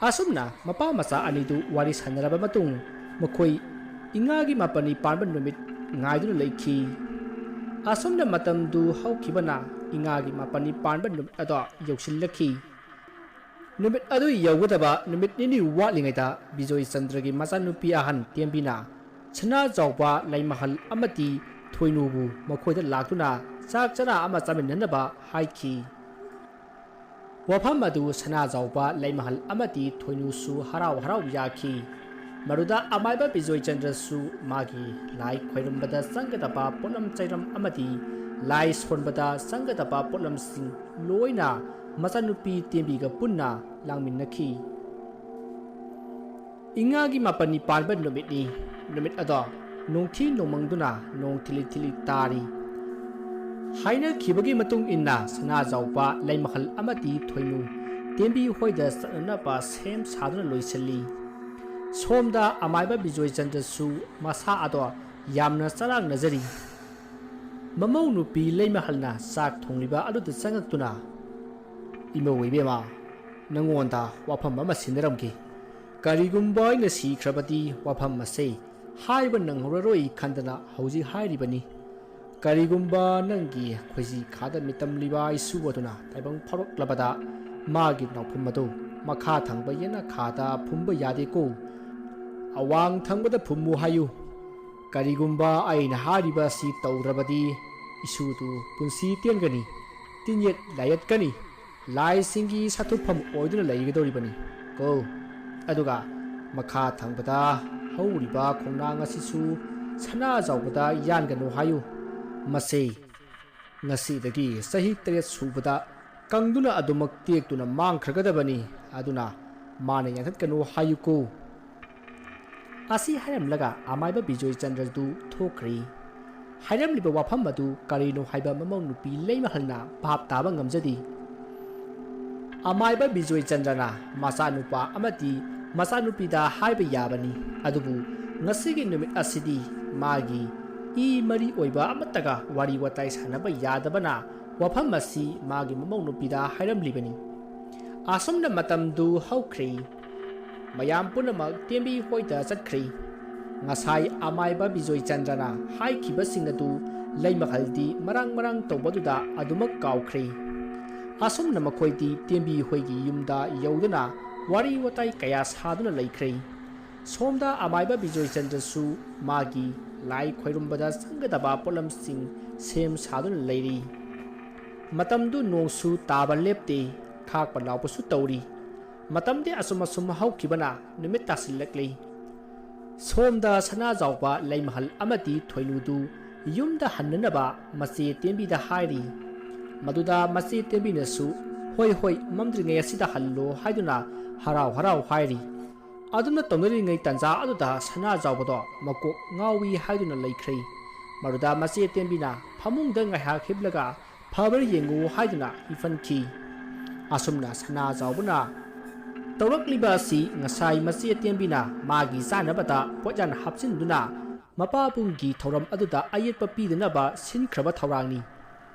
ꯑꯁꯨꯝꯅ ꯃꯄꯥ ꯃꯆꯥ ꯑꯅꯤꯗꯨ ꯋꯥꯔꯤ ꯁꯥꯟꯅꯔꯕ ꯃꯇꯨꯡ ꯃꯈꯣꯏ ꯏꯉꯥꯒꯤ 9ꯅꯤ ꯄꯥꯟꯕ ꯅꯨꯃꯤꯠ ꯉꯥꯏꯗꯨꯅ ꯂꯩꯈꯤ ꯑꯁꯨꯝꯅ ꯃꯇꯝꯗꯨ ꯍꯧꯈꯤꯕꯅ ꯏꯉꯥꯒꯤ 9ꯅꯤ ꯄꯥꯟꯕ ꯅꯨꯃꯤꯠ ꯑꯗꯣ ꯌꯧꯁꯤꯜꯂꯛꯈꯤ ꯅꯨꯃꯤꯠ ꯑꯗꯨ ꯌꯧꯒꯗꯕ ꯅꯨꯃꯤꯠ ꯅꯤꯅꯤ ꯋꯥꯠꯂꯤꯉꯩꯗ ꯕꯤꯖꯣꯏ ꯆꯟꯗ꯭ꯔꯒꯤ ꯃꯆꯥꯅꯨꯄꯤ ꯑꯍꯟ ꯇꯦꯝꯕꯤꯅ ꯁꯅꯥꯖꯥꯎꯕ ꯂꯩꯃꯍꯜ ꯑꯃꯗꯤ ꯊꯣꯏꯅꯨꯕꯨ ꯃꯈꯣꯏꯗ ꯂꯥꯛꯇꯨꯅ ꯆꯥꯛ ꯆꯔꯥ ꯑꯃ ꯆꯥꯃꯤꯟꯅꯅꯕ ꯍꯥꯏꯈꯤ ꯋꯥꯐꯝ ꯑꯗꯨ ꯁꯅꯥꯖꯥꯎꯕ ꯂꯩꯃꯍꯜ ꯑꯃꯗꯤ ꯊꯣꯏꯅꯨꯁꯨ ꯍꯔꯥꯎ ꯌꯥꯈꯤ ꯃꯗꯨꯗ ꯑꯃꯥꯏꯕ ꯕꯤꯖꯣꯏ ꯆꯟꯗ꯭ꯔꯁꯨ ꯃꯥꯒꯤ ꯂꯥꯏ ꯈꯣꯏꯔꯝꯕꯗ ꯆꯪꯒꯗꯕ ꯄꯣꯠꯂꯝ ꯆꯩꯔꯝ ꯑꯃꯗꯤ ꯂꯥꯏ ꯁꯣꯟꯕꯗ ꯆꯪꯒꯗꯕ ꯄꯣꯠꯂꯝꯁꯤꯡ ꯂꯣꯏꯅ ꯃꯆꯥꯅꯨꯄꯤ ꯇꯦꯝꯕꯤꯒ ꯄꯨꯟꯅ ꯂꯥꯡꯃꯤꯟꯅꯈꯤ ꯏꯉꯥꯒꯤ 9ꯅꯤ ꯄꯥꯟꯕ ꯅꯨꯃꯤꯠꯅꯤ ꯅꯨꯃꯤꯠ ꯑꯗꯣ ꯅꯣꯡꯊꯤ ꯅꯣꯡꯃꯪꯗꯨꯅ ꯅꯣꯡ ꯊꯤꯂꯤ ꯇꯥꯔꯤ ꯍꯥꯏꯅꯈꯤꯕꯒꯤ ꯃꯇꯨꯡ ꯏꯟꯅ ꯁꯅꯥꯖꯥꯎꯕ ꯂꯩꯃꯍꯜ ꯑꯃꯗꯤ ꯊꯣꯏꯅꯨ ꯇꯦꯝꯕꯤ ꯍꯣꯏꯗ ꯆꯠꯅꯅꯕ ꯁꯦꯝ ꯁꯥꯗꯨꯅ ꯂꯣꯏꯁꯤꯜꯂꯤ ꯁꯣꯝꯗ ꯑꯃꯥꯏꯕ ꯕꯤꯖꯣꯏ ꯆꯟꯗ꯭ꯔꯁꯨ ꯃꯁꯥ ꯑꯗꯣ ꯌꯥꯝꯅ ꯆꯔꯥꯡꯅꯖꯔꯤ ꯃꯃꯧ ꯅꯨꯄꯤ ꯂꯩꯃꯍꯜꯅ ꯆꯥꯛ ꯊꯣꯡꯂꯤꯕ ꯑꯗꯨꯗ ꯆꯪꯉꯛꯇꯨꯅ ꯏꯃꯧ ꯏꯕꯦꯝꯃ ꯅꯉꯣꯟꯗ ꯋꯥꯐꯝ ꯑꯃ ꯁꯤꯟꯅꯔꯝꯒꯦ ꯀꯔꯤꯒꯨꯝꯕ ꯑꯩꯅ ꯁꯤꯈ꯭ꯔꯕꯗꯤ ꯋꯥꯐꯝ ꯑꯁꯤ ꯍꯥꯏꯕ ꯅꯪꯍꯧꯔꯔꯣꯏ ꯈꯟꯗꯅ ꯍꯧꯖꯤꯛ ꯍꯥꯏꯔꯤꯕꯅꯤ ꯀꯔꯤꯒꯨꯝꯕ ꯅꯪꯒꯤ ꯈꯣꯏꯖꯤ ꯈꯥꯗ ꯃꯤꯇꯝꯂꯤꯕ ꯏꯁꯨ ꯑꯗꯨꯅ ꯇꯥꯏꯕꯪ ꯐꯥꯎꯔꯛꯂꯕꯗ ꯃꯥꯒꯤ ꯅꯥꯎꯐꯝ ꯑꯗꯨ ꯃꯈꯥ ꯊꯪꯕ ꯌꯦꯅꯈꯥꯗ ꯐꯨꯝꯕ ꯌꯥꯗꯦꯀꯣ ꯑꯋꯥꯡ ꯊꯪꯕꯗ ꯐꯨꯝꯃꯨ ꯍꯥꯏꯌꯨ ꯀꯔꯤꯒꯨꯝꯕ ꯑꯩꯅ ꯍꯥꯏꯔꯤꯕ ꯑꯁꯤ ꯇꯧꯗ꯭ꯔꯕꯗꯤ ꯏꯁꯨꯗꯨ ꯄꯨꯟꯁꯤ ꯇꯦꯟꯒꯅꯤ ꯇꯤꯟꯌꯦꯠ ꯂꯥꯏꯌꯦꯠꯀꯅꯤ ꯂꯥꯏꯁꯤꯡꯒꯤ ꯁꯥꯊꯨꯐꯝ ꯑꯣꯏꯗꯨꯅ ꯂꯩꯒꯗꯧꯔꯤꯕꯅꯤ ꯀꯣ ꯑꯗꯨꯒ ꯃꯈꯥ ꯊꯪꯕꯗ ꯍꯧꯔꯤꯕ ꯈꯣꯡꯅꯥꯡ ꯑꯁꯤꯁꯨ ꯁꯅꯥꯖꯥꯎꯕꯗ ꯌꯥꯟꯒꯅꯨ ꯍꯥꯏꯌꯨ ꯃꯁꯤ ꯉꯁꯤꯗꯒꯤ ꯆꯍꯤ 9 ꯁꯨꯕꯗ ꯀꯪꯗꯨꯅ ꯑꯗꯨꯃꯛ ꯇꯦꯛꯇꯨꯅ ꯃꯥꯡꯈ꯭ꯔꯒꯗꯕꯅꯤ ꯑꯗꯨꯅ ꯃꯥꯅ ꯌꯥꯟꯊꯠꯀꯅꯨ ꯍꯥꯏꯌꯨꯀꯣ ꯑꯁꯤ ꯍꯥꯏꯔꯝꯂꯒ ꯑꯃꯥꯏꯕ ꯕꯤꯖꯣꯏ ꯆꯟꯗ꯭ꯔꯗꯨ ꯊꯣꯛꯈ꯭ꯔꯤ ꯍꯥꯏꯔꯝꯂꯤꯕ ꯋꯥꯐꯝ ꯑꯗꯨ ꯀꯔꯤꯅꯣ ꯍꯥꯏꯕ ꯃꯃꯧ ꯅꯨꯄꯤ ꯂꯩꯃꯍꯜꯅ ꯚꯥꯞ ꯇꯥꯕ ꯉꯝꯖꯗꯦ ꯑꯃꯥꯏꯕ ꯕꯤꯖꯣꯏ ꯆꯟꯗ꯭ꯔꯅ ꯃꯆꯥꯅꯨꯄꯥ ꯑꯃꯗꯤ ꯃꯆꯥꯅꯨꯄꯤꯗ ꯍꯥꯏꯕ ꯌꯥꯕꯅꯤ ꯑꯗꯨꯕꯨ ꯉꯁꯤꯒꯤ ꯅꯨꯃꯤꯠ ꯑꯁꯤꯗꯤ ꯃꯥꯒꯤ ꯏ ꯃꯔꯤ ꯑꯣꯏꯕ ꯑꯃꯠꯇꯒ ꯋꯥꯔꯤ ꯋꯥꯇꯥꯏ ꯁꯥꯟꯅꯕ ꯌꯥꯗꯕꯅ ꯋꯥꯐꯝ ꯑꯁꯤ ꯃꯥꯒꯤ ꯃꯃꯧ ꯅꯨꯄꯤꯗ ꯍꯥꯏꯔꯝꯂꯤꯕꯅꯤ ꯑꯁꯨꯝꯅ ꯃꯇꯝꯗꯨ ꯍꯧꯈ꯭ꯔꯤ ꯃꯌꯥꯝ ꯄꯨꯝꯅꯃꯛ ꯇꯦꯝꯕꯤ ꯍꯣꯏꯗ ꯆꯠꯈ꯭ꯔꯤ ꯉꯁꯥꯏ ꯑꯃꯥꯏꯕ ꯕꯤꯖꯣꯏ ꯆꯟꯗ꯭ꯔꯅ ꯍꯥꯏꯈꯤꯕꯁꯤꯡ ꯑꯗꯨ ꯂꯩꯃꯍꯜꯗꯤ ꯃꯔꯥꯡ ꯇꯧꯕꯗꯨꯗ ꯑꯗꯨꯃꯛ ꯀꯥꯎꯈ꯭ꯔꯤ ꯑꯁꯨꯝꯅ ꯃꯈꯣꯏꯗꯤ ꯇꯦꯝꯕꯤ ꯍꯣꯏꯒꯤ ꯌꯨꯝꯗ ꯌꯧꯗꯨꯅ ꯋꯥꯔꯤ ꯋꯥꯇꯥꯏ ꯀꯌꯥ ꯁꯥꯗꯨꯅ ꯂꯩꯈ꯭ꯔꯦ ꯁꯣꯝꯗ ꯑꯃꯥꯏꯕ ꯕꯤꯖꯣꯏ ꯆꯟꯗ꯭ꯔꯁꯨ ꯃꯥꯒꯤ ꯂꯥꯏ ꯈꯣꯏꯔꯝꯕꯗ ꯆꯪꯒꯗꯕ ꯄꯣꯠꯂꯝꯁꯤꯡ ꯁꯦꯝ ꯁꯥꯗꯨꯅ ꯂꯩꯔꯤ ꯃꯇꯝꯗꯨ ꯅꯣꯡꯁꯨ ꯇꯥꯕ ꯂꯦꯞꯇꯦ ꯈꯥꯛꯄ ꯂꯥꯎꯕꯁꯨ ꯇꯧꯔꯤ ꯃꯇꯝꯗꯤ ꯑꯁꯨꯝ ꯍꯧꯈꯤꯕꯅ ꯅꯨꯃꯤꯠ ꯇꯥꯁꯤꯜꯂꯛꯂꯤ ꯁꯣꯝꯗ ꯁꯅꯥꯖꯥꯎꯕ ꯂꯩꯃꯍꯜ ꯑꯃꯗꯤ ꯊꯣꯏꯅꯨꯗꯨ ꯌꯨꯝꯗ ꯍꯟꯅꯅꯕ ꯃꯆꯦ ꯇꯦꯝꯕꯤꯗ ꯍꯥꯏꯔꯤ ꯃꯗꯨꯗ ꯃꯆꯦ ꯇꯦꯝꯕꯤꯅꯁꯨ ꯍꯣꯏ ꯍꯣꯏ ꯃꯝꯗ꯭ꯔꯤꯉꯩ ꯑꯁꯤꯗ ꯍꯜꯂꯣ ꯍꯥꯏꯗꯨꯅ ꯍꯔꯥꯎ ꯍꯔꯥꯎ ꯍꯥꯏꯔꯤ ꯑꯗꯨꯅ ꯇꯧꯅꯔꯤꯉꯩ ꯇꯥꯟꯖꯥ ꯑꯗꯨꯗ ꯁꯅꯥꯖꯥꯎꯕꯗꯣ ꯃꯀꯣꯛ ꯉꯥꯎꯏ ꯍꯥꯏꯗꯨꯅ ꯂꯩꯈ꯭ꯔꯦ ꯃꯗꯨꯗ ꯃꯆꯦ ꯇꯦꯝꯕꯤꯅ ꯐꯃꯨꯡꯗ ꯉꯥꯏꯍꯥꯛ ꯍꯤꯞꯂꯒ ꯐꯕꯔ ꯌꯦꯡꯉꯨ ꯍꯥꯏꯗꯨꯅ ꯍꯤꯞꯍꯟꯈꯤ ꯑꯁꯨꯝꯅ ꯁꯅꯥꯖꯥꯎꯕꯅ ꯇꯧꯔꯛꯂꯤꯕ ꯑꯁꯤ ꯉꯁꯥꯏ ꯃꯆꯦ ꯇꯦꯝꯕꯤꯅ ꯃꯥꯒꯤ ꯆꯥꯅꯕꯗ ꯄꯣꯠꯌꯥꯟ ꯍꯥꯞꯆꯤꯟꯗꯨꯅ ꯃꯄꯥꯕꯨꯡꯒꯤ ꯊꯧꯔꯝ ꯑꯗꯨꯗ ꯑꯌꯦꯠꯄ ꯄꯤꯗꯅꯕ ꯁꯤꯟꯈ꯭ꯔꯕ ꯊꯧꯔꯥꯡꯅꯤ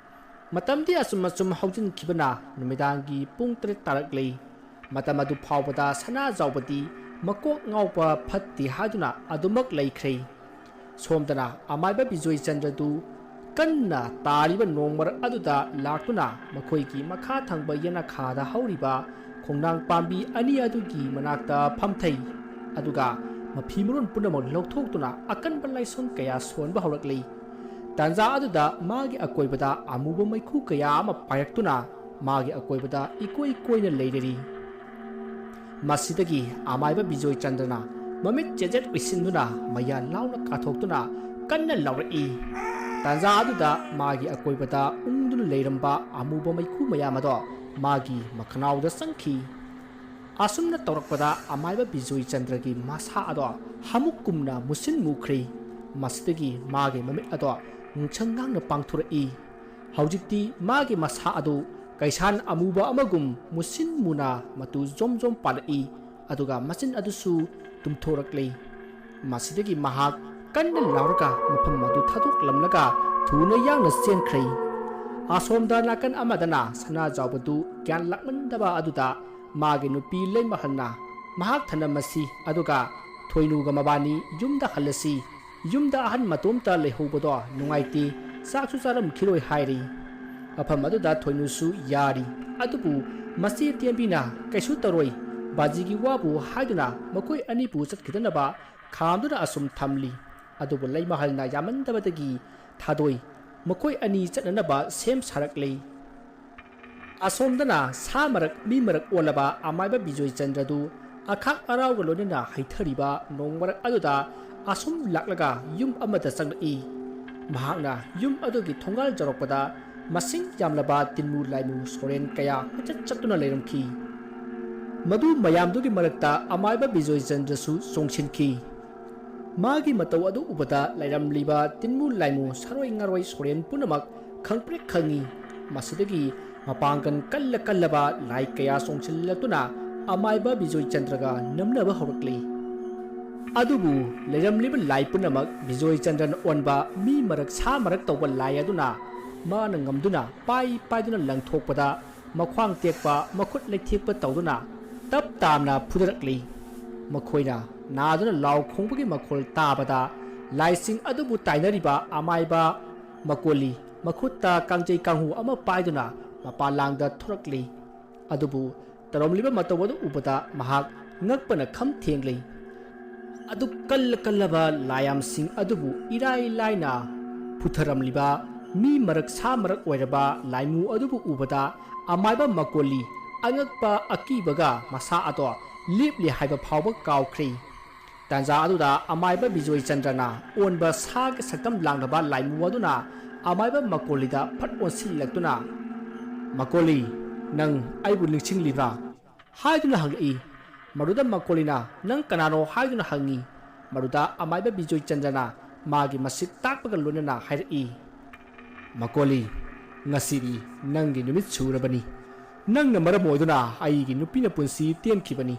ꯃꯇꯝꯗꯤ ꯑꯆꯨꯝ ꯑꯆꯨꯝ ꯍꯧꯖꯤꯟꯈꯤꯕꯅ ꯅꯨꯃꯤꯗꯥꯡꯒꯤ ꯄꯨꯡ 3 ꯇꯥꯔꯛꯂꯤ ꯃꯇꯝ ꯑꯗꯨ ꯐꯥꯎꯕꯗ ꯁꯅꯥꯖꯥꯎꯕꯗꯤ ꯃꯀꯣꯛ ꯉꯥꯎꯕ ꯐꯠꯇꯦ ꯍꯥꯏꯗꯨꯅ ꯑꯗꯨꯃꯛ ꯂꯩꯈ꯭ꯔꯦ ꯁꯣꯝꯗꯅ ꯑꯃꯥꯏꯕ ꯕꯤꯖꯣꯏ ꯆꯟꯗ꯭ꯔꯗꯨ ꯀꯟꯅ ꯇꯥꯔꯤꯕ ꯅꯣꯡꯃꯔꯛ ꯑꯗꯨꯗ ꯂꯥꯛꯇꯨꯅ ꯃꯈꯣꯏꯒꯤ ꯃꯈꯥ ꯊꯪꯕ ꯌꯦꯅꯈꯥꯗ ꯍꯧꯔꯤꯕ ꯈꯣꯡꯅꯥꯡ ꯄꯥꯝꯕꯤ ꯑꯅꯤ ꯑꯗꯨꯒꯤ ꯃꯅꯥꯛꯇ ꯐꯝꯊꯩ ꯑꯗꯨꯒ ꯃꯐꯤ ꯃꯔꯣꯟ ꯄꯨꯝꯅꯃꯛ ꯂꯧꯊꯣꯛꯇꯨꯅ ꯑꯀꯟꯕ ꯂꯥꯏꯁꯣꯟ ꯀꯌꯥ ꯁꯣꯟꯕ ꯍꯧꯔꯛꯂꯤ ꯇꯥꯟꯖꯥ ꯑꯗꯨꯗ ꯃꯥꯒꯤ ꯑꯀꯣꯏꯕꯗ ꯑꯃꯨꯕ ꯃꯩꯈꯨ ꯀꯌా ꯑꯃ ꯄꯥꯏꯔꯛꯇꯨꯅ ꯃꯥꯒꯤ ꯑꯀꯣꯏꯕꯗ ꯏꯀꯣꯏ ꯀꯣꯏꯅ ꯂꯩꯔꯔꯤ ꯃꯁꯤꯗꯒꯤ ꯑꯃꯥꯏꯕ ꯕꯤꯖꯣꯏ ꯆꯟꯗ꯭ꯔꯅ ꯃꯃꯤꯠ ꯆꯦꯖꯦꯠ ꯎꯏꯁꯤꯟꯗꯨꯅ ꯃꯌꯥ ꯂꯥꯎꯅ ꯀꯥꯊꯣꯛꯇꯨꯅ ꯀꯟꯅ ꯂꯥꯎꯔꯛꯏ ꯇꯥꯟꯖꯥ ꯑꯗꯨꯗ ꯃꯥꯒꯤ ꯑꯀꯣꯏꯕꯗ ꯎꯪꯗꯨꯅ ꯂꯩꯔꯝꯕ ꯑꯃꯨꯕ ꯃꯩꯈꯨ ꯃꯌꯥꯝ ꯑꯗꯣ ꯃꯥꯒꯤ ꯃꯈꯅꯥꯎꯗ ꯆꯪꯈꯤ ꯑꯁꯨꯝꯅ ꯇꯧꯔꯛꯄꯗ ꯑꯃꯥꯏꯕ ꯕꯤꯖꯣꯏ ꯆꯟꯗ꯭ꯔꯒꯤ ꯃꯁꯥ ꯑꯗꯣ ꯍꯥꯃꯨꯛꯀꯨꯝꯅ ꯃꯨꯁꯤꯟ ꯃꯨꯈ꯭ꯔꯤ ꯃꯁꯤꯗꯒꯤ ꯃꯥꯒꯤ ꯃꯃꯤꯠ ꯑꯗꯣ ꯉꯡꯁꯪ ꯉꯥꯡꯅ ꯄꯥꯡꯊꯣꯔꯛꯏ ꯍꯧꯖꯤꯛꯇꯤ ꯃꯥꯒꯤ ꯃꯁꯥ ꯑꯗꯨ ꯀꯩꯁꯥꯟ ꯑꯃꯨꯕ ꯑꯃꯒꯨꯝ ꯃꯨꯁꯤꯟ ꯃꯨꯅ ꯃꯇꯨ ꯖꯣꯝ ꯖꯣꯝ ꯄꯥꯜꯂꯛꯏ ꯑꯗꯨꯒ ꯃꯆꯤꯟ ꯑꯗꯨꯁꯨ ꯇꯨꯝꯊꯣꯔꯛꯂꯤ ꯃꯁꯤꯗꯒꯤ ꯃꯍꯥꯛ ꯀꯟꯅ ꯂꯥꯎꯔꯒ ꯃꯐꯝ ꯑꯗꯨ ꯊꯥꯗꯣꯛꯂꯝꯂꯒ ꯊꯨꯅ ꯌꯥꯡꯅ ꯆꯦꯟꯈ꯭ꯔꯦ ꯑꯁꯣꯝꯗ ꯅꯥꯀꯟ ꯑꯃꯗꯅ ꯁꯅꯥꯖꯥꯎꯕꯗꯨ ꯒ꯭ꯌꯥꯟ ꯂꯥꯛꯃꯟꯗꯕ ꯑꯗꯨꯗ ꯃꯥꯒꯤ ꯅꯨꯄꯤ ꯂꯩꯃꯍꯜꯅ ꯃꯍꯥꯛ ꯊꯅꯝꯃꯁꯤ ꯑꯗꯨꯒ ꯊꯣꯏꯅꯨꯒ ꯃꯕꯥꯅꯤ ꯌꯨꯝꯗ ꯍꯜꯂꯁꯤ ꯌꯨꯝꯗ ꯑꯍꯟ ꯃꯇꯣꯝꯇ ꯂꯩꯍꯧꯕꯗꯣ ꯅꯨꯡꯉꯥꯏꯇꯦ ꯆꯥꯛꯁꯨ ꯆꯥꯔꯝꯈꯤꯔꯣꯏ ꯍꯥꯏꯔꯤ ꯃꯐꯝ ꯑꯗꯨꯗ ꯊꯣꯏꯅꯨꯁꯨ ꯌꯥꯔꯤ ꯑꯗꯨꯕꯨ ꯃꯆꯦ ꯇꯦꯝꯕꯤꯅ ꯀꯩꯁꯨ ꯇꯧꯔꯣꯏ ꯕꯥꯖꯤꯒꯤ ꯋꯥꯕꯨ ꯍꯥꯏꯗꯨꯅ ꯃꯈꯣꯏ ꯑꯅꯤꯕꯨ ꯆꯠꯈꯤꯗꯅꯕ ꯈꯥꯝꯗꯨꯅ ꯑꯁꯨꯝ ꯊꯝꯂꯤ ꯑꯗꯨꯕꯨ ꯂꯩꯃꯍꯜꯅ ꯌꯥꯝꯃꯟꯗꯕꯗꯒꯤ ꯊꯥꯗꯣꯏ ꯃꯈꯣꯏ ꯑꯅꯤ ꯆꯠꯅꯅꯕ ꯁꯦꯝ ꯁꯥꯔꯛꯂꯤ ꯑꯁꯣꯝꯗꯅ ꯁꯥ ꯃꯔꯛ ꯃꯤ ꯃꯔꯛ ꯑꯣꯜꯂꯕ ꯑꯃꯥꯏꯕ ꯕꯤꯖꯣꯏ ꯆꯟꯗ꯭ꯔꯗꯨ ꯑꯈꯥꯛ ꯑꯔꯥꯎꯒ ꯂꯣꯏꯅꯅ ꯍꯩꯊꯔꯤꯕ ꯅꯣꯡꯃꯔꯛ ꯑꯗꯨꯗ ꯑꯁꯨꯝ ꯂꯥꯛꯂꯒ ꯌꯨꯝ ꯑꯃꯗ ꯆꯪꯂꯛꯏ ꯃꯍꯥꯛꯅ ꯌꯨꯝ ꯑꯗꯨꯒꯤ ꯊꯣꯡꯒꯥꯜ ꯌꯧꯔꯛꯄꯗ ꯃꯁꯤꯡ ꯌꯥꯝꯂꯕ ꯇꯤꯟꯃꯨ ꯂꯥꯏꯃꯨ ꯁꯣꯔꯦꯟ ꯀꯌꯥ ꯀꯣꯏꯆꯠ ꯆꯠꯇꯨꯅ ꯂꯩꯔꯝꯈꯤ ꯃꯗꯨ ꯃꯌꯥꯝꯗꯨꯒꯤ ꯃꯔꯛꯇ ꯑꯃꯥꯏꯕ ꯕꯤꯖꯣꯏ ꯆꯟꯗ꯭ꯔꯁꯨ ꯆꯣꯡꯁꯤꯟꯈꯤ ꯃꯥꯒꯤ ꯃꯇꯧ ꯑꯗꯨ ꯎꯕꯗ ꯂꯩꯔꯝꯂꯤꯕ ꯇꯤꯟꯃꯨ ꯂꯥꯏꯃꯨ ꯁꯔꯣꯏ ꯉꯥꯔꯣꯏ ꯁꯣꯔꯦꯟ ꯄꯨꯝꯅꯃꯛ ꯈꯪꯄ꯭ꯔꯦꯛ ꯈꯪꯉꯤ ꯃꯁꯤꯗꯒꯤ ꯃꯄꯥꯡꯒꯟ ꯀꯜꯂ ꯀꯜꯂꯕ ꯂꯥꯏ ꯀꯌꯥ ꯆꯣꯡꯁꯤꯜꯂꯛꯇꯨꯅ ꯑꯃꯥꯏꯕ ꯕꯤꯖꯣꯏ ꯆꯟꯗ꯭ꯔꯒ ꯅꯝꯅꯕ ꯍꯧꯔꯛꯂꯤ ꯑꯗꯨꯕꯨ ꯂꯩꯔꯝꯂꯤꯕ ꯂꯥꯏ ꯄꯨꯝꯅꯃꯛ ꯕꯤꯖꯣꯏ ꯆꯟꯗ꯭ꯔꯅ ꯑꯣꯟꯕ ꯃꯤ ꯃꯔꯛ ꯁꯥ ꯃꯔꯛ ꯇꯧꯕ ꯂꯥꯏ ꯑꯗꯨꯅ ꯃꯥꯅ ꯉꯝꯗꯨꯅ ꯄꯥꯏꯗꯨꯅ ꯂꯪꯊꯣꯛꯄꯗ ꯃꯈ꯭ꯋꯥꯡ ꯇꯦꯛꯄ ꯃꯈꯨꯠ ꯂꯩꯊꯦꯛꯄ ꯇꯧꯗꯨꯅ ꯇꯞ ꯇꯥꯝꯅ ꯐꯨꯗꯔꯛꯂꯤ ꯃꯈꯣꯏꯅ ꯅꯥꯗꯨꯅ ꯂꯥꯎ ꯈꯣꯡꯕꯒꯤ ꯃꯈꯣꯜ ꯇꯥꯕꯗ ꯂꯥꯏꯁꯤꯡ ꯑꯗꯨꯕꯨ ꯇꯥꯏꯅꯔꯤꯕ ꯑꯃꯥꯏꯕ ꯃꯀꯣꯂꯤ ꯃꯈꯨꯠꯇ ꯀꯥꯡꯖꯩ ꯀꯥꯡꯍꯨ ꯑꯃ ꯄꯥꯏꯗꯨꯅ ꯃꯄꯥꯟꯂꯥꯡꯗ ꯊꯣꯔꯛꯂꯤ ꯑꯗꯨꯕꯨ ꯇꯧꯔꯝꯂꯤꯕ ꯃꯇꯧ ꯑꯗꯨ ꯎꯕꯗ ꯃꯍꯥꯛ ꯉꯛꯄꯅ ꯈꯝ ꯊꯦꯡꯂꯤ ꯑꯗꯨ ꯀꯜꯂꯕ ꯂꯥꯏꯌꯥꯝꯁꯤꯡ ꯑꯗꯨꯕꯨ ꯏꯔꯥꯏ ꯂꯥꯏꯅ ꯄꯨꯊꯔꯝꯂꯤꯕ ꯃꯤ ꯃꯔꯛ ꯁꯥ ꯃꯔꯛ ꯑꯣꯏꯔꯕ ꯂꯥꯏꯃꯨ ꯑꯗꯨꯕꯨ ꯎꯕꯗ ꯑꯃꯥꯏꯕ ꯃꯀꯣꯂꯤ ꯑꯉꯛꯄ ꯑꯀꯤꯕꯒ ꯃꯁꯥ ꯑꯗꯣ ꯂꯦꯞꯂꯤ ꯍꯥꯏꯕ ꯐꯥꯎꯕ ꯀꯥꯎꯈ꯭ꯔꯦ ꯇꯥꯟꯖꯥ ꯑꯗꯨꯗ ꯑꯃꯥꯏꯕ ꯕꯤꯖꯣꯏ ꯆꯟꯗ꯭ꯔꯅ ꯑꯣꯟꯕ ꯁꯥꯒꯤ ꯁꯛꯇꯝ ꯂꯥꯡꯂꯕ ꯂꯥꯏꯃꯨ ꯑꯗꯨꯅ ꯑꯃꯥꯏꯕ ꯃꯀꯣꯂꯤꯗ ꯐꯠ ꯑꯣꯟꯁꯤꯜꯂꯛꯇꯨꯅ ꯃꯀꯣꯂꯤ ꯅꯪ ꯑꯩꯕꯨ ꯅꯤꯡꯁꯤꯡꯂꯤꯕ꯭ꯔꯥ ꯍꯥꯏꯗꯨꯅ ꯍꯪꯂꯛꯏ ꯃꯗꯨꯗ ꯃꯀꯣꯂꯤꯅ ꯅꯪ ꯀꯅꯥꯅꯣ ꯍꯥꯏꯗꯨꯅ ꯍꯪꯉꯤ ꯃꯗꯨꯗ ꯑꯃꯥꯏꯕ ꯕꯤꯖꯣꯏ ꯆꯟꯗ꯭ꯔꯅ ꯃꯥꯒꯤ ꯃꯁꯤꯠ ꯇꯥꯛꯄꯒ ꯂꯣꯏꯅꯅ ꯍꯥꯏꯔꯛꯏ ꯃꯀꯣꯂꯤ ꯉꯁꯤꯗꯤ ꯅꯪꯒꯤ ꯅꯨꯃꯤꯠ ꯁꯨꯔꯕꯅꯤ ꯅꯪꯅ ꯃꯔꯝ ꯑꯣꯏꯗꯨꯅ ꯑꯩꯒꯤ ꯅꯨꯄꯤꯅ ꯄꯨꯟꯁꯤ ꯇꯦꯟꯈꯤꯕꯅꯤ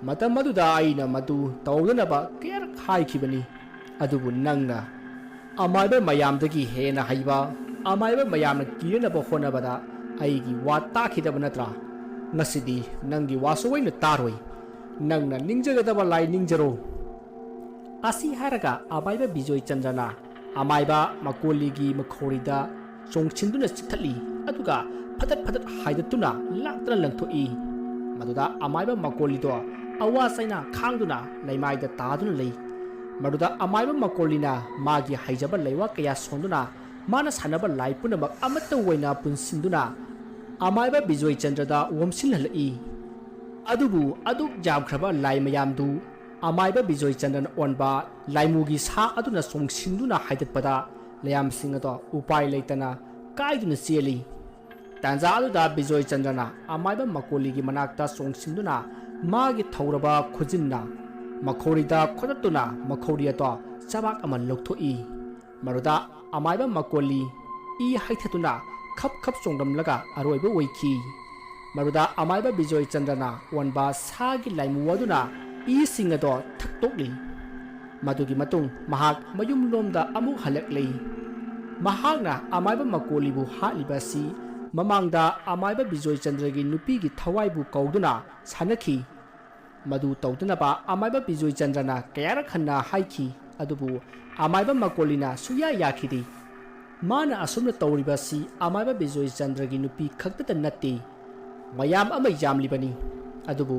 ꯃꯇꯝ ꯑꯗꯨꯗ ꯑꯩꯅ ꯃꯗꯨ ꯇꯧꯗꯅꯕ ꯀꯌꯥꯔꯛ ꯍꯥꯏꯈꯤꯕꯅꯤ ꯑꯗꯨꯕꯨ ꯅꯪꯅ ꯑꯃꯥꯏꯕ ꯃꯌꯥꯝꯗꯒꯤ ꯍꯦꯟꯅ ꯍꯩꯕ ꯑꯃꯥꯏꯕ ꯃꯌꯥꯝꯅ ꯀꯤꯔꯅꯕ ꯍꯣꯠꯅꯕꯗ ꯑꯩꯒꯤ ꯋꯥ ꯇꯥꯈꯤꯗꯕ ꯅꯠꯇ꯭ꯔꯥ ꯉꯁꯤꯗꯤ ꯅꯪꯒꯤ ꯋꯥꯁꯨ ꯑꯩꯅ ꯇꯥꯔꯣꯏ ꯅꯪꯅ ꯅꯤꯡꯖꯒꯗꯕ ꯂꯥꯏ ꯅꯤꯡꯖꯔꯣ ꯑꯁꯤ ꯍꯥꯏꯔꯒ ꯑꯃꯥꯏꯕ ꯕꯤꯖꯣꯏ ꯆꯟꯗ꯭ꯔꯅ ꯑꯃꯥꯏꯕ ꯃꯀꯣꯂꯤꯒꯤ ꯃꯈꯧꯔꯤꯗ ꯆꯣꯡꯁꯤꯟꯗꯨꯅ ꯆꯤꯛꯊꯠꯂꯤ ꯑꯗꯨꯒ ꯐꯗꯠ ꯍꯥꯏꯗꯠꯇꯨꯅ ꯂꯥꯛꯇꯅ ꯂꯪꯊꯣꯛꯏ ꯃꯗꯨꯗ ꯑꯃꯥꯏꯕ ꯃꯀꯣꯂꯤꯗꯣ ꯑꯋꯥ ꯆꯩꯅꯥ ꯈꯥꯡꯗꯨꯅ ꯂꯩꯃꯥꯏꯗ ꯇꯥꯗꯨꯅ ꯂꯩ ꯃꯗꯨꯗ ꯑꯃꯥꯏꯕ ꯃꯀꯣꯂꯤꯅ ꯃꯥꯒꯤ ꯍꯩꯖꯕ ꯂꯩꯋꯥ ꯀꯌꯥ ꯁꯣꯟꯗꯨꯅ ꯃꯥꯅ ꯁꯥꯟꯅꯕ ꯂꯥꯏ ꯄꯨꯝꯅꯃꯛ ꯑꯃꯠꯇ ꯑꯣꯏꯅ ꯄꯨꯟꯁꯤꯟꯗꯨꯅ ꯑꯃꯥꯏꯕ ꯕꯤꯖꯣꯏ ꯆꯟꯗ꯭ꯔꯗ ꯋꯣꯝꯁꯤꯜꯍꯜꯂꯛꯏ ꯑꯗꯨꯕꯨ ꯑꯗꯨꯛ ꯌꯥꯝꯈ꯭ꯔꯕ ꯂꯥꯏ ꯃꯌꯥꯝꯗꯨ ꯑꯃꯥꯏꯕ ꯕꯤꯖꯣꯏ ꯆꯟꯗ꯭ꯔꯅ ꯑꯣꯟꯕ ꯂꯥꯏꯃꯨꯒꯤ ꯁꯥ ꯑꯗꯨꯅ ꯆꯣꯡꯁꯤꯟꯗꯨꯅ ꯍꯥꯏꯗꯠꯄꯗ ꯂꯩꯌꯥꯝꯁꯤꯡ ꯑꯗꯣ ꯎꯄꯥꯏ ꯂꯩꯇꯅ ꯀꯥꯏꯗꯨꯅ ꯆꯦꯜꯂꯤ ꯇꯥꯟꯖꯥ ꯑꯗꯨꯗ ꯕꯤꯖꯣꯏ ꯆꯟꯗ꯭ꯔꯅ ꯑꯃꯥꯏꯕ ꯃꯀꯣꯂꯤꯒꯤ ꯃꯅꯥꯛꯇ ꯆꯣꯡꯁꯤꯟꯗꯨꯅ ꯃꯥꯒꯤ ꯊꯧꯔꯕ ꯈꯨꯖꯤꯟꯅ ꯃꯈꯧꯔꯤꯗ ꯈꯣꯠꯇꯠꯇꯨꯅ ꯃꯈꯧꯔꯤ ꯑꯗꯣ ꯆꯕꯥꯛ ꯑꯃ ꯂꯧꯊꯣꯛꯏ ꯃꯗꯨꯗ ꯑꯃꯥꯏꯕ ꯃꯀꯣꯂꯤ ꯏ ꯍꯩꯊꯇꯨꯅ ꯈꯞ ꯈꯞ ꯆꯣꯡꯗꯝꯂꯒ ꯑꯔꯣꯏꯕ ꯑꯣꯏꯈꯤ ꯃꯗꯨꯗ ꯑꯃꯥꯏꯕ ꯕꯤꯖꯣꯏ ꯆꯟꯗ꯭ꯔꯅ ꯑꯣꯟꯕ ꯁꯥꯒꯤ ꯂꯥꯏꯃꯨ ꯑꯗꯨꯅ ꯏꯁꯤꯡ ꯑꯗꯣ ꯊꯛꯇꯣꯛꯂꯤ ꯃꯗꯨꯒꯤ ꯃꯇꯨꯡ ꯃꯍꯥꯛ ꯃꯌꯨꯝꯂꯣꯝꯗ ꯑꯃꯨꯛ ꯍꯜꯂꯛꯂꯤ ꯃꯍꯥꯛꯅ ꯑꯃꯥꯏꯕ ꯃꯀꯣꯂꯤꯕꯨ ꯍꯥꯠꯂꯤꯕ ꯑꯁꯤ ꯃꯃꯥꯡꯗ ꯑꯃꯥꯏꯕ ꯕꯤꯖꯣꯏ ꯆꯟꯗ꯭ꯔꯒꯤ ꯅꯨꯄꯤꯒꯤ ꯊꯋꯥꯏꯕꯨ ꯀꯧꯗꯨꯅ ꯁꯥꯟꯅꯈꯤ ꯃꯗꯨ ꯇꯧꯗꯅꯕ ꯑꯃꯥꯏꯕ ꯕꯤꯖꯣꯏ ꯆꯟꯗ꯭ꯔꯅ ꯀꯌꯥꯔꯛ ꯍꯟꯅ ꯍꯥꯏꯈꯤ ꯑꯗꯨꯕꯨ ꯑꯃꯥꯏꯕ ꯃꯀꯣꯂꯤꯅ ꯁꯨꯛꯌꯥ ꯌꯥꯈꯤꯗꯦ ꯃꯥꯅ ꯑꯁꯨꯝꯅ ꯇꯧꯔꯤꯕ ꯑꯁꯤ ꯑꯃꯥꯏꯕ ꯕꯤꯖꯣꯏ ꯆꯟꯗ꯭ꯔꯒꯤ ꯅꯨꯄꯤ ꯈꯛꯇꯗ ꯅꯠꯇꯦ ꯃꯌꯥꯝ ꯑꯃ ꯌꯥꯝꯂꯤꯕꯅꯤ ꯑꯗꯨꯕꯨ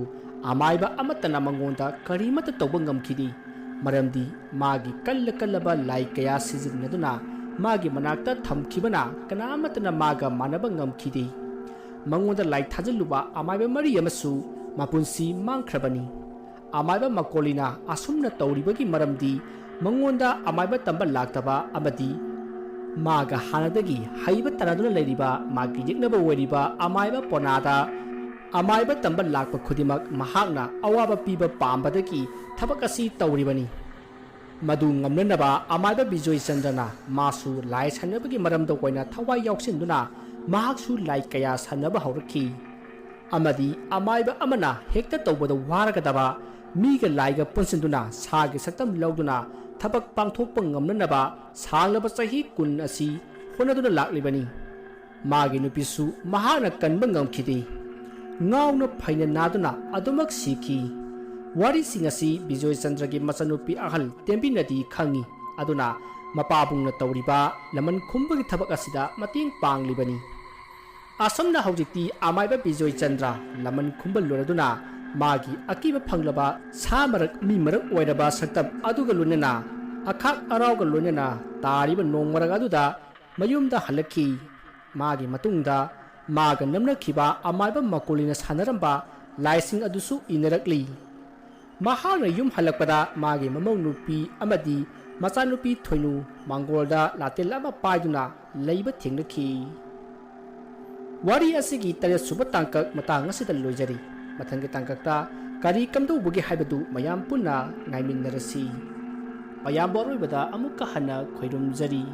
ꯑꯃꯥꯏꯕ ꯑꯃꯠꯇꯅ ꯃꯉꯣꯟꯗ ꯀꯔꯤꯃꯠꯇ ꯇꯧꯕ ꯉꯝꯈꯤꯗꯦ ꯃꯔꯝꯗꯤ ꯃꯥꯒꯤ ꯀꯜꯂꯕ ꯂꯥꯏ ꯀꯌꯥ ꯁꯤꯖꯤꯟꯅꯗꯨꯅ ꯃꯥꯒꯤ ꯃꯅꯥꯛꯇ ꯊꯝꯈꯤꯕꯅ ꯀꯅꯥꯃꯠꯇꯅ ꯃꯥꯒ ꯃꯥꯟꯅꯕ ꯉꯝꯈꯤꯗꯦ ꯃꯉꯣꯟꯗ ꯂꯥꯏ ꯊꯥꯖꯤꯜꯂꯨꯕ ꯑꯃꯥꯏꯕ ꯃꯔꯤ ꯑꯃꯁꯨ ꯃꯄꯨꯟꯁꯤ ꯃꯥꯡꯈ꯭ꯔꯕꯅꯤ ꯑꯃꯥꯏꯕ ꯃꯀꯣꯂꯤꯅ ꯑꯁꯨꯝꯅ ꯇꯧꯔꯤꯕꯒꯤ ꯃꯔꯝꯗꯤ ꯃꯉꯣꯟꯗ ꯑꯃꯥꯏꯕ ꯇꯝꯕ ꯂꯥꯛꯇꯕ ꯑꯃꯗꯤ ꯃꯥꯒ ꯍꯥꯟꯅꯗꯒꯤ ꯍꯩꯕ ꯇꯅꯗꯨꯅ ꯂꯩꯔꯤꯕ ꯃꯥꯒꯤ ꯌꯦꯛꯅꯕ ꯑꯣꯏꯔꯤꯕ ꯑꯃꯥꯏꯕ ꯄꯣꯅꯥꯗ ꯑꯃꯥꯏꯕ ꯇꯝꯕ ꯂꯥꯛꯄ ꯈꯨꯗꯤꯡꯃꯛ ꯃꯍꯥꯛꯅ ꯑꯋꯥꯕ ꯄꯤꯕ ꯄꯥꯝꯕꯗꯒꯤ ꯊꯕꯛ ꯑꯁꯤ ꯇꯧꯔꯤꯕꯅꯤ ꯃꯗꯨ ꯉꯝꯅꯅꯕ ꯑꯃꯥꯏꯕ ꯕꯤꯖꯣꯏ ꯆꯟꯗ꯭ꯔꯅ ꯃꯥꯁꯨ ꯂꯥꯏ ꯁꯥꯟꯅꯕꯒꯤ ꯃꯔꯝꯗ ꯑꯣꯏꯅ ꯊꯋꯥꯏ ꯌꯥꯎꯁꯤꯟꯗꯨꯅ ꯃꯍꯥꯛꯁꯨ ꯂꯥꯏ ꯀꯌꯥ ꯁꯥꯟꯅꯕ ꯍꯧꯔꯛꯈꯤ ꯑꯃꯗꯤ ꯑꯃꯥꯏꯕ ꯑꯃꯅ ꯍꯦꯛꯇ ꯇꯧꯕꯗ ꯋꯥꯔꯒꯗꯕ ꯃꯤꯒ ꯂꯥꯏꯒ ꯄꯨꯟꯁꯤꯟꯗꯨꯅ ꯁꯥꯒꯤ ꯁꯛꯇꯝ ꯂꯧꯗꯨꯅ ꯊꯕꯛ ꯄꯥꯡꯊꯣꯛꯄ ꯉꯝꯅꯅꯕ ꯁꯥꯡꯂꯕ ꯆꯍꯤ 10 ꯑꯁꯤ ꯍꯣꯠꯅꯗꯨꯅ ꯂꯥꯛꯂꯤꯕꯅꯤ ꯃꯥꯒꯤ ꯅꯨꯄꯤꯁꯨ ꯃꯍꯥꯛꯅ ꯀꯟꯕ ꯉꯝꯈꯤꯗꯦ ꯉꯥꯎꯅ ꯐꯩꯅ ꯅꯥꯗꯨꯅ ꯑꯗꯨꯃꯛ ꯁꯤꯈꯤ ꯋꯥꯔꯤꯁꯤꯡ ꯑꯁꯤ ꯕꯤꯖꯣꯏ ꯆꯟꯗ꯭ꯔꯒꯤ ꯃꯆꯥꯅꯨꯄꯤ ꯑꯍꯜ ꯇꯦꯝꯕꯤꯅꯗꯤ ꯈꯪꯉꯤ ꯑꯗꯨꯅ ꯃꯄꯥꯕꯨꯡꯅ ꯇꯧꯔꯤꯕ ꯂꯃꯟ ꯈꯨꯝꯕꯒꯤ ꯊꯕꯛ ꯑꯁꯤꯗ ꯃꯇꯦꯡ ꯄꯥꯡꯂꯤꯕꯅꯤ ꯑꯁꯨꯝꯅ ꯍꯧꯖꯤꯛꯇꯤ ꯑꯃꯥꯏꯕ ꯕꯤꯖꯣꯏ ꯆꯟꯗ꯭ꯔ ꯂꯃꯟ ꯈꯨꯝꯕ ꯂꯣꯏꯔꯗꯨꯅ ꯃꯥꯒꯤ ꯑꯀꯤꯕ ꯐꯪꯂꯕ ꯁꯥ ꯃꯔꯛ ꯃꯤ ꯃꯔꯛ ꯑꯣꯏꯔꯕ ꯁꯛꯇꯝ ꯑꯗꯨꯒ ꯂꯣꯏꯅꯅ ꯑꯈꯥꯛ ꯑꯔꯥꯎꯒ ꯂꯣꯏꯅꯅ ꯇꯥꯔꯤꯕ ꯅꯣꯡ ꯃꯔꯛ ꯑꯗꯨꯗ ꯃꯌꯨꯝꯗ ꯍꯜꯂꯛꯈꯤ ꯃꯥꯒꯤ ꯃꯇꯨꯡꯗ ꯃꯥꯒ ꯅꯝꯅꯈꯤꯕ ꯑꯃꯥꯏꯕ ꯃꯀꯣꯂꯤꯅ ꯁꯥꯟꯅꯔꯝꯕ ꯂꯥꯏꯁꯤꯡ ꯑꯗꯨꯁꯨ ꯏꯅꯔꯛꯂꯤ ꯃꯍꯥꯛꯅ ꯌꯨꯝ ꯍꯜꯂꯛꯄꯗ ꯃꯥꯒꯤ ꯃꯃꯧ ꯅꯨꯄꯤ ꯑꯃꯗꯤ ꯃꯆꯥꯅꯨꯄꯤ ꯊꯣꯏꯅꯨ ꯃꯥꯡꯒꯣꯜꯗ ꯂꯥꯇꯦꯜ ꯑꯃ ꯄꯥꯏꯗꯨꯅ ꯂꯩꯕ ꯊꯦꯡꯅꯈꯤ ꯋꯥꯔꯤ ꯑꯁꯤꯒꯤ 7ꯁꯨꯕ ꯇꯥꯡꯀꯛ ꯃꯇꯥꯡ ꯑꯁꯤꯗ ꯂꯣꯏꯖꯔꯤ ꯃꯊꯪꯒꯤ ꯇꯥꯡꯀꯛꯇ ꯀꯔꯤ ꯀꯝꯗꯧꯕꯒꯦ ꯍꯥꯏꯕꯗꯨ ꯃꯌꯥꯝ ꯄꯨꯟꯅ ꯉꯥꯏꯃꯤꯟꯅꯔꯁꯤ ꯃꯌꯥꯝꯕꯨ ꯑꯔꯣꯏꯕꯗ ꯑꯃꯨꯛꯀ ꯍꯟꯅ ꯈꯣꯏꯔꯨꯝꯖꯔꯤ